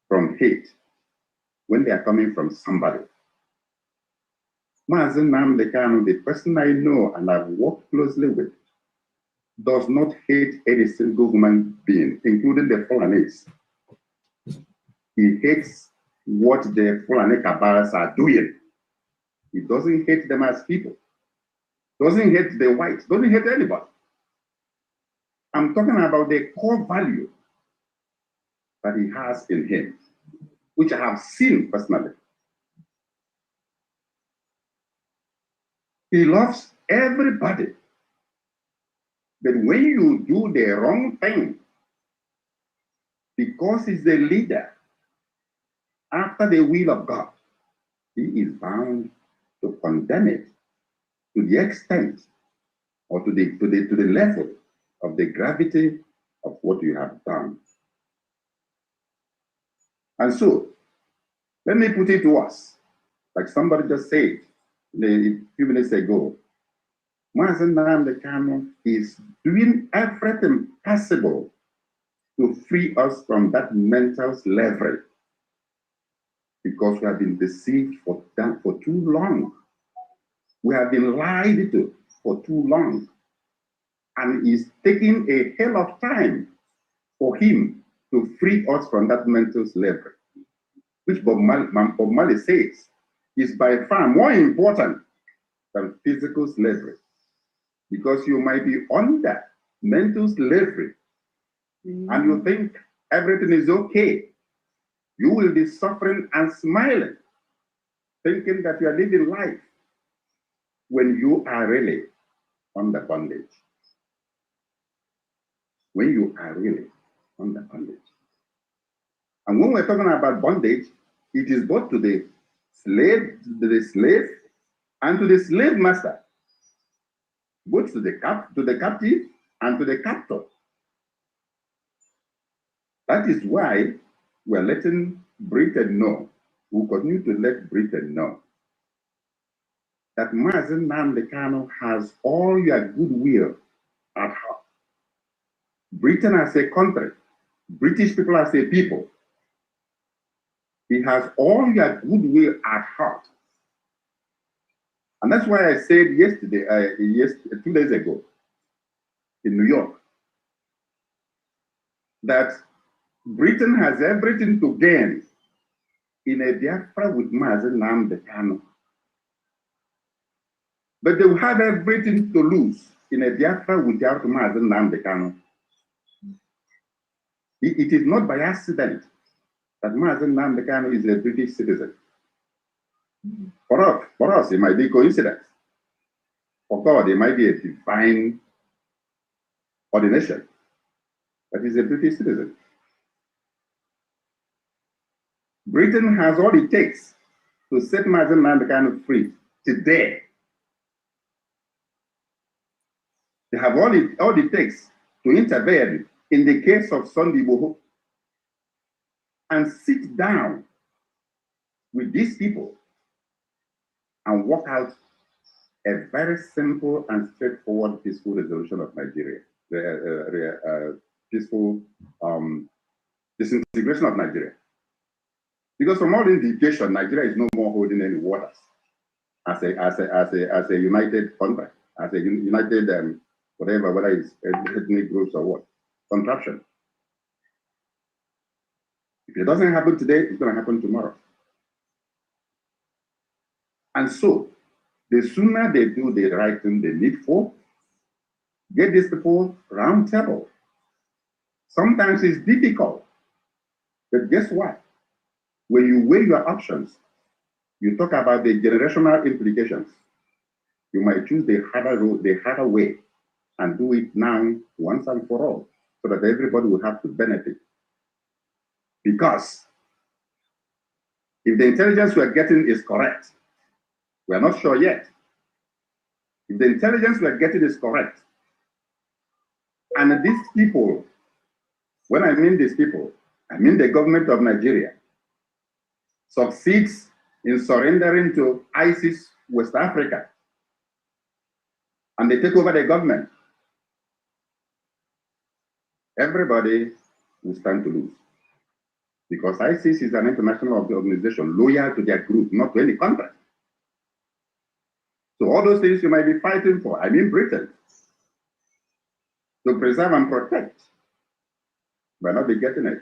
from hate when they are coming from somebody. Mazi Nnamdi Kanu, the person I know and I've worked closely with, does not hate any single human being, including the Fulanese. He hates what the Fulani Kabaras are doing. He doesn't hate them as people. Doesn't hate the whites, doesn't hate anybody. I'm talking about the core value that he has in him, which I have seen personally. He loves everybody. But when you do the wrong thing, because he's the leader, after the will of God, he is bound to condemn it to the extent or to the level of the gravity of what you have done. And so, let me put it to us, like somebody just said a few minutes ago, Mazi Nnamdi Kanu is doing everything possible to free us from that mental slavery, because we have been deceived for too long. We have been lied to for too long. And it's taking a hell of time for him to free us from that mental slavery, which Bob Marley says is by far more important than physical slavery, because you might be under mental slavery and you think everything is okay. You will be suffering and smiling, thinking that you are living life when you are really under bondage. When you are really under bondage. And when we're talking about bondage, it is both to the slave and to the slave master, both to the captive and to the captor. That is why we're letting Britain know, we continue to let Britain know that Mazen Nnamdi Kanu has all your goodwill at heart. Britain as a country, British people as a people, he has all your goodwill at heart. And that's why I said yesterday, 2 days ago, in New York, that Britain has everything to gain in a Biafra with Mazen Nnamdi Kanu. But they will have everything to lose in a Biafra without Mazen Nnamdi Kanu. It is not by accident that Mazen Nnamdi Kanu is a British citizen. For us, it might be coincidence. For God, it might be a divine ordination. But he's a British citizen. Britain has all it takes to set Mazen Nnamdi Kanu free today. They have all it takes to intervene in the case of Sunday Igboho and sit down with these people and work out a very simple and straightforward peaceful resolution of Nigeria, peaceful disintegration of Nigeria. Because from all indication, Nigeria is no more holding any waters as a united country, as a united whatever, whether it's ethnic groups or what, contraption. If it doesn't happen today, it's going to happen tomorrow. And so, the sooner they do the right thing they need for, get these people round table. Sometimes it's difficult, but guess what? When you weigh your options, you talk about the generational implications. You might choose the harder road, the harder way, and do it now once and for all, so that everybody will have to benefit. Because if the intelligence we're getting is correct, we're not sure yet. If the intelligence we're getting is correct, and these people, when I mean these people, I mean the government of Nigeria, succeeds in surrendering to ISIS West Africa, and they take over the government, everybody will stand to lose. Because ISIS is an international organization loyal to their group, not to any country. So all those things you might be fighting for, I mean Britain, to preserve and protect, might not be getting it.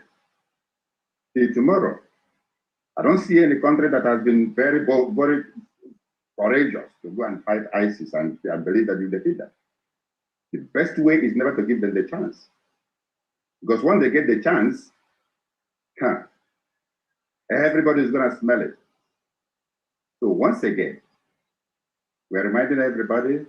See, tomorrow, I don't see any country that has been very courageous to go and fight ISIS and believe that you defeat them. The best way is never to give them the chance. Because once they get the chance, everybody is going to smell it. So once again, we're reminding everybody,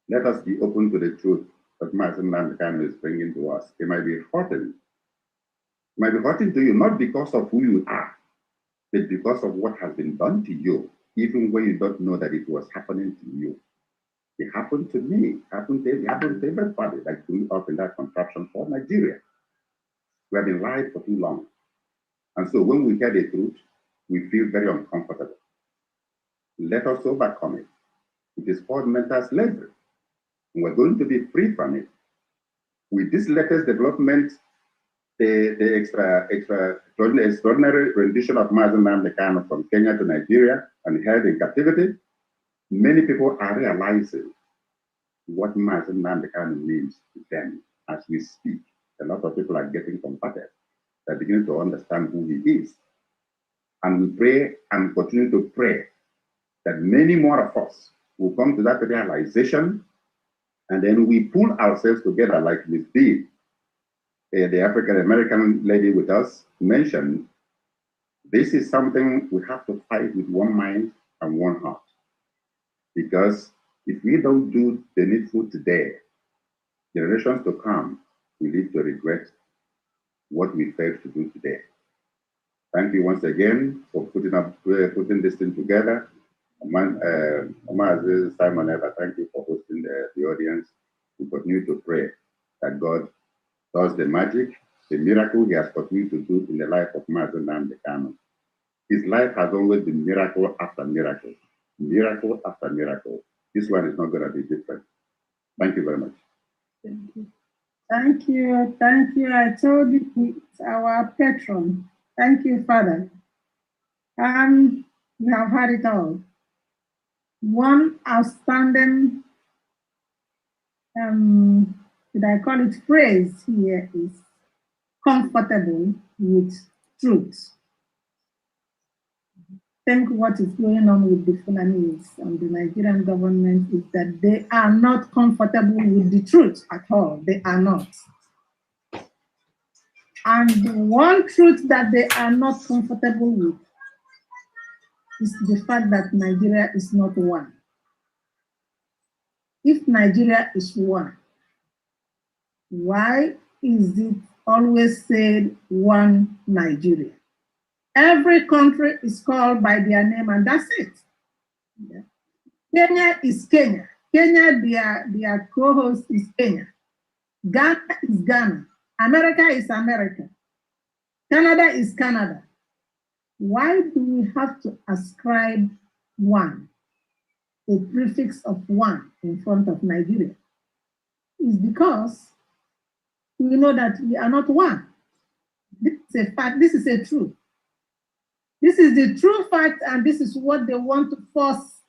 let us be open to the truth that Mazen Nnamdi Kanu is bringing to us. It might be hurting. It might be hurting to you, not because of who you are, but because of what has been done to you, even when you don't know that it was happening to you. It happened to me. It happened to everybody that grew up in that contraption called Nigeria. We have been lied for too long. And so when we hear the truth, we feel very uncomfortable. Let us overcome it. It is called mental slavery. And we're going to be free from it. With this latest development, the extraordinary rendition of Mazen Nnamdi Kanu from Kenya to Nigeria and held in captivity, many people are realizing what Mazen Nnamdi Kanu means to them as we speak. A lot of people are getting converted. They're beginning to understand who he is. And we pray and continue to pray that many more of us will come to that realization, and then we pull ourselves together like Ms. B, the African-American lady with us, mentioned. This is something we have to fight with one mind and one heart. Because if we don't do the needful today, generations to come will live to regret what we failed to do today. Thank you once again for putting this thing together. Simon Eva, thank you for hosting the audience. We continue to pray that God does the magic the miracle he has continued to do in the life of Mazen Nnamdi Kanu. His life has always been miracle after miracle, miracle after miracle. This one is not going to be different. Thank you very much. Thank you. Thank you. Thank you. I told you it's our patron. Thank you, Father. We have had it all. One outstanding, did I call it phrase here is comfortable with truth. I think what is going on with the Fulanis and the Nigerian government is that they are not comfortable with the truth at all. They are not. And the one truth that they are not comfortable with is the fact that Nigeria is not one. If Nigeria is one, why is it always said one Nigeria? Every country is called by their name and that's it. Yeah. Kenya is Kenya. Kenya, their co-host is Kenya. Ghana is Ghana. America is America. Canada is Canada. Why do we have to ascribe one, a prefix of one in front of Nigeria? It's because we know that we are not one. This is a fact, this is a truth. This is the true fact, and this is what they want to force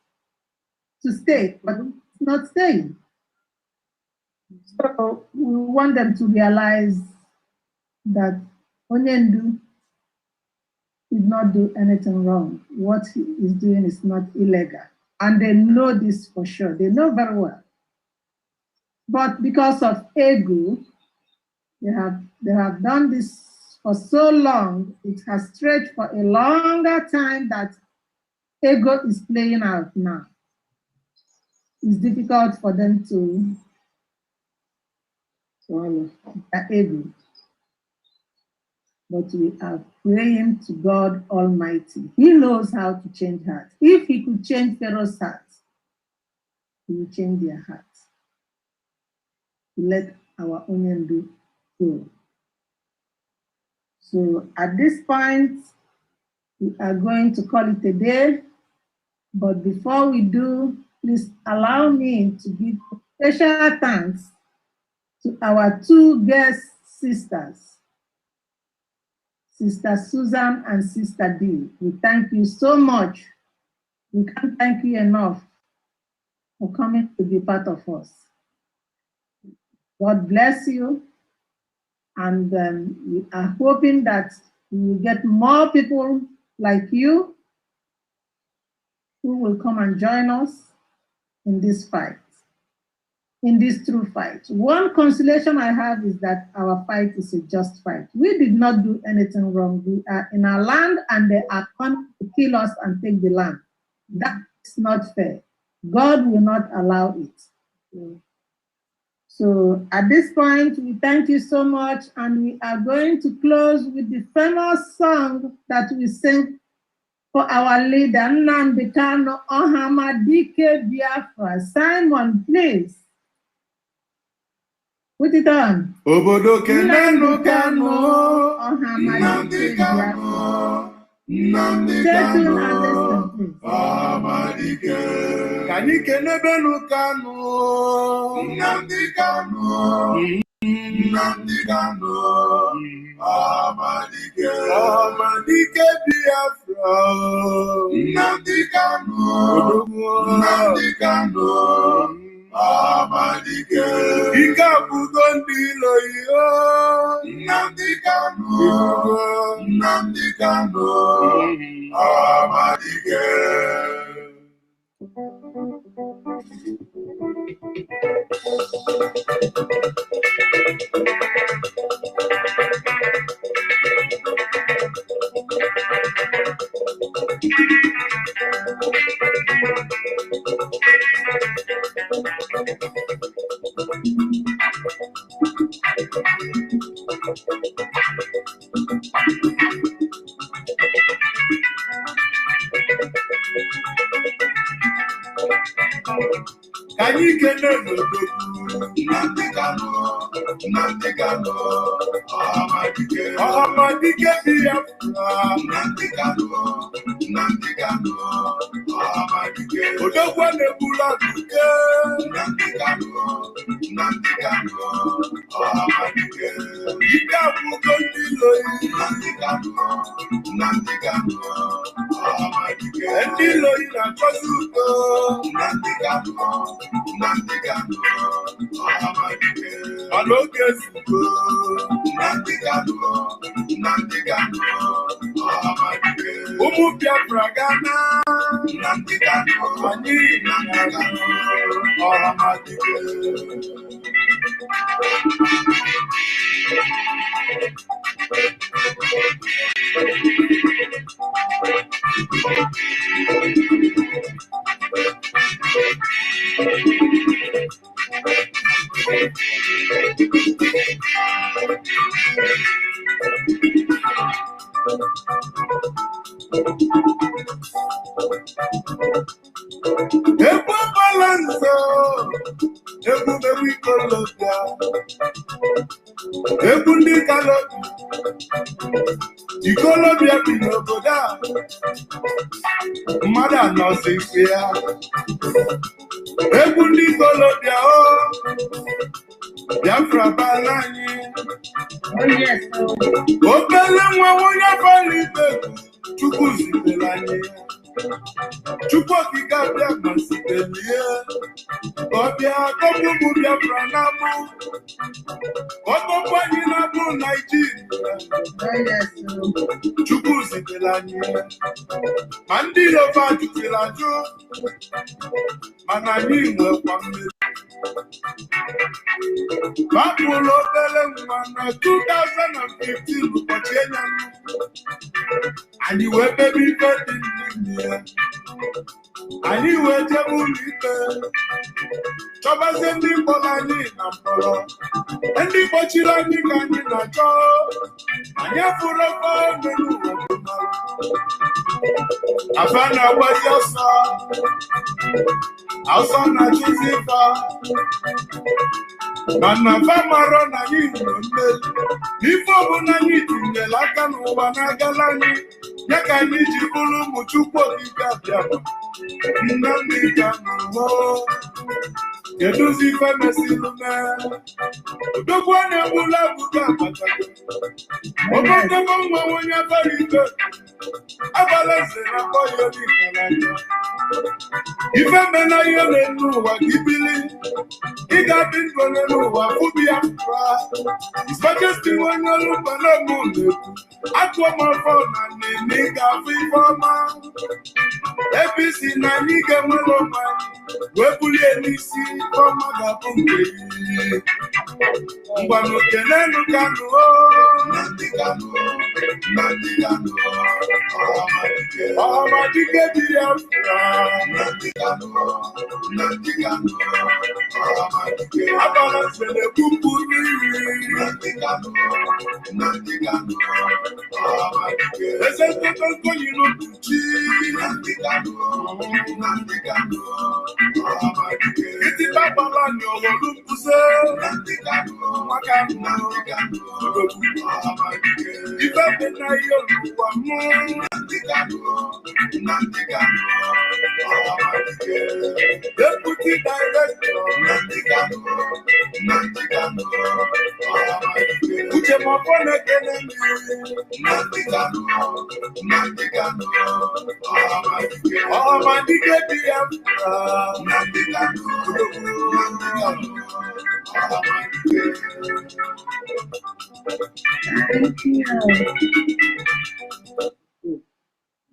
to state, but it's not staying. So we want them to realize that Onyendu did not do anything wrong. What he is doing is not illegal. And they know this for sure. They know very well. But because of ego, they have done this for so long, it has stretched for a longer time that ego is playing out now. It's difficult for them to swallow their ego. But we are praying to God Almighty. He knows how to change hearts. If he could change Pharaoh's hearts, he will change their hearts. Let our Onyendu go. So at this point, we are going to call it a day. But before we do, please allow me to give special thanks to our two guest sisters, Sister Susan and Sister Dee. We thank you so much. We can't thank you enough for coming to be part of us. God bless you. And we are hoping that we will get more people like you who will come and join us in this fight, in this true fight. One consolation I have is that our fight is a just fight. We did not do anything wrong. We are in our land and they are coming to kill us and take the land. That is not fair. God will not allow it. So at this point, we thank you so much, and we are going to close with the famous song that we sing for our leader, Nnamdi Kanu Ohamadike Biafra. Simon, please. Put it on. Obodo Kenenu Kanu Ohamadike Biafra. Nnamdi Kanu Ohamadike. Kani Kenebenu Kanu Nnamdi Kanu Nnamdi Kanu Ohamadike. Ohamadike Biafra. Nnamdi Kanu Nnamdi Kanu Ohamadike. Ika Bugondi Loyo Nnamdi Kanu Nnamdi Kanu Ohamadike. Kani Kenenu Nnamdi Kanu, Nnamdi Kanu, Ọhamadike Biafra, Nnamdi Kanu, Nnamdi Kanu, Ọhamadike. Odogwu na-egburu Aduke, Nnamdi Kanu, Nnamdi Kanu, Ọhamadike. Ike abụgo ndị Iloyi, Nnamdi Kanu, Nnamdi Kanu, Ọhamadike. Ndị Iloyi na-achọzi udo, Nnamdi Kanu, Nnamdi Kanu, Ọhamadike. Mana oge ezugbo, Nnamdi Kanu, Nnamdi Kanu, Ọhamadike. Ụmụ Biafra Ghana, Nnamdi Kanu, anyị Nnamdi Kanu, Ọhamadike. Egwu balanzo, egwu mewu ikolobia, egwu ndị kalobi, ikolobia bi n'obodo a, mmadụ anọzi ife ya. Egwu ndị ikolobia o, Biafra bala anyị. Obele nwa onye bala ibe Chukwu zitere anyị. Chukwu okike abịa masitelie, ọbịa kọpụ ụmụ Biafra na-abụ, ọkpọkpọ anyị na-abụ Naịjirịa. Chukwu zitere anyị, ma ndị Yoruba jụtere ajụ, mana anyị nwekwa mmeri. Bapụrụ obere nwa na 2015 ụbọchị enyanwụ, anyị wee kpebe ife dị n'ime ya. Anyị wee jebe ụlọ ikpe, chọbazie ndị mkpọrọ anyị na mkpọrọ, ndị kpọchiri anyị ka anyị na-achọ. Anyị afụrụ ebe melu ụwa dị mma, afa na-agbazi ọsọ, ọsọ na-achụzi ife, mana afa marọ na anyị hụrụ mmeri. Ife ọbụla anyị tinyere aka n'ụwa na-agala anyị, ya ka anyị ji bụrụ ụmụ Chukwu okike abịa. Nnamdi Kanu, kedụzi ife mesịrị mee? Odogwu na-egbula abụgo abatago, obodobo nwa onye abara ike, abala eze na akpọ ya n'ikara anya. Ife mena ihe na-enu ụwa gị bili, ị ga-adị ndụ n'elu ụwa bụ Biafra. His Majesty onye ọrụ mgbanemu na-ekwu, atụọ m afọ na nene ị ga-afụ ife ọma. APC na anyị ga-enwere onwe anyị, wee bulie n'isi ọma ga-abụ nke iyi. Ngwanụ kenenu Kanu, Nnamdi Kanu, Nnamdi Kanu, Ọhamadike Biafra, Nnamdi Kanu, Nnamdi Kanu, Ọhamadike. Abala sele kupu n'iyi, Nnamdi Kanu, Nnamdi Kanu, Ọhamadike. Eze ntete nkonyi n'okwuchi, Nnamdi Kanu, Nnamdi Kanu, Ọhamadike. Iti babala ni ọwọlu mpuse, Nnamdi Kanu, maka Nnamdi Kanu, Ọhamadike. Ife dị na ihe olukwa mụ, Nnamdi Kanu, Nnamdi Kanu, Ọhamadike. Deputy Director, Nnamdi Kanu, Nnamdi Kanu, Ọhamadike. Uche Mafone Kenemi, Nnamdi Kanu, Nnamdi Kanu, Ọhamadike. Ọhamadike Biafra, Nnamdi Kanu, Nnamdi Kanu, Ọhamadike. Thank you.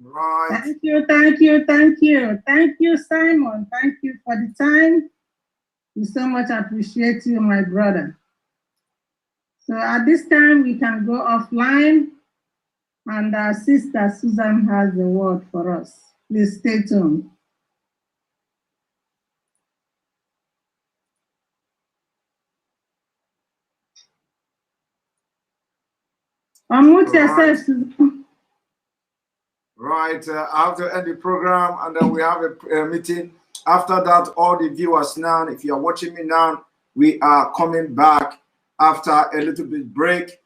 Right. Thank you, thank you, thank you. Thank you, Simon. Thank you for the time. We so much appreciate you, my brother. So at this time, we can go offline, and our sister Susan has the word for us. Please stay tuned. Unmute yourself, Susan. Right, I have to end the program, and then we have a meeting. After that, all the viewers now, if you are watching me now, we are coming back after a little bit break.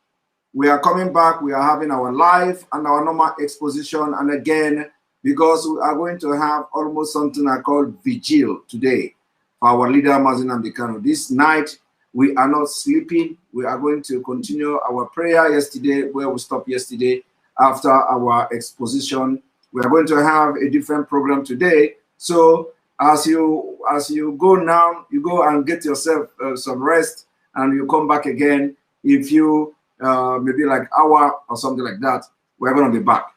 We are coming back. We are having our live and our normal exposition. And again, because we are going to have almost something I call vigil today for our leader, Mazi Nnamdi Kanu. This night, we are not sleeping. We are going to continue our prayer yesterday, where we stopped yesterday after our exposition. We are going to have a different program today. So as you go now, you go and get yourself some rest, and you come back again. If you maybe like hour or something like that, we're going to be back.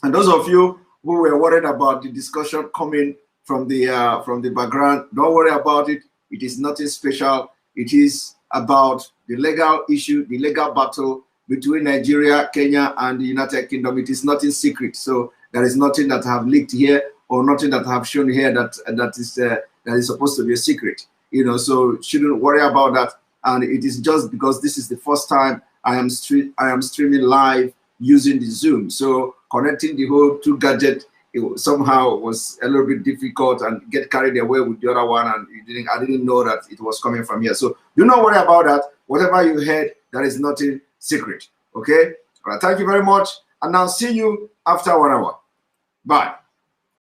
And those of you who were worried about the discussion coming from the background, don't worry about it. It is nothing special. It is about the legal issue, the legal battle between Nigeria, Kenya, and the United Kingdom. It is nothing secret. So there is nothing that I have leaked here or nothing that I have shown here that is supposed to be a secret. You know, so shouldn't worry about that. And it is just because this is the first time I am streaming live using the Zoom. So connecting the whole two gadget, it somehow was a little bit difficult and get carried away with the other one, and I didn't know that it was coming from here. So do not worry about that. Whatever you heard, there is nothing secret. Okay? All right, thank you very much. And now see you after 1 hour. Bye.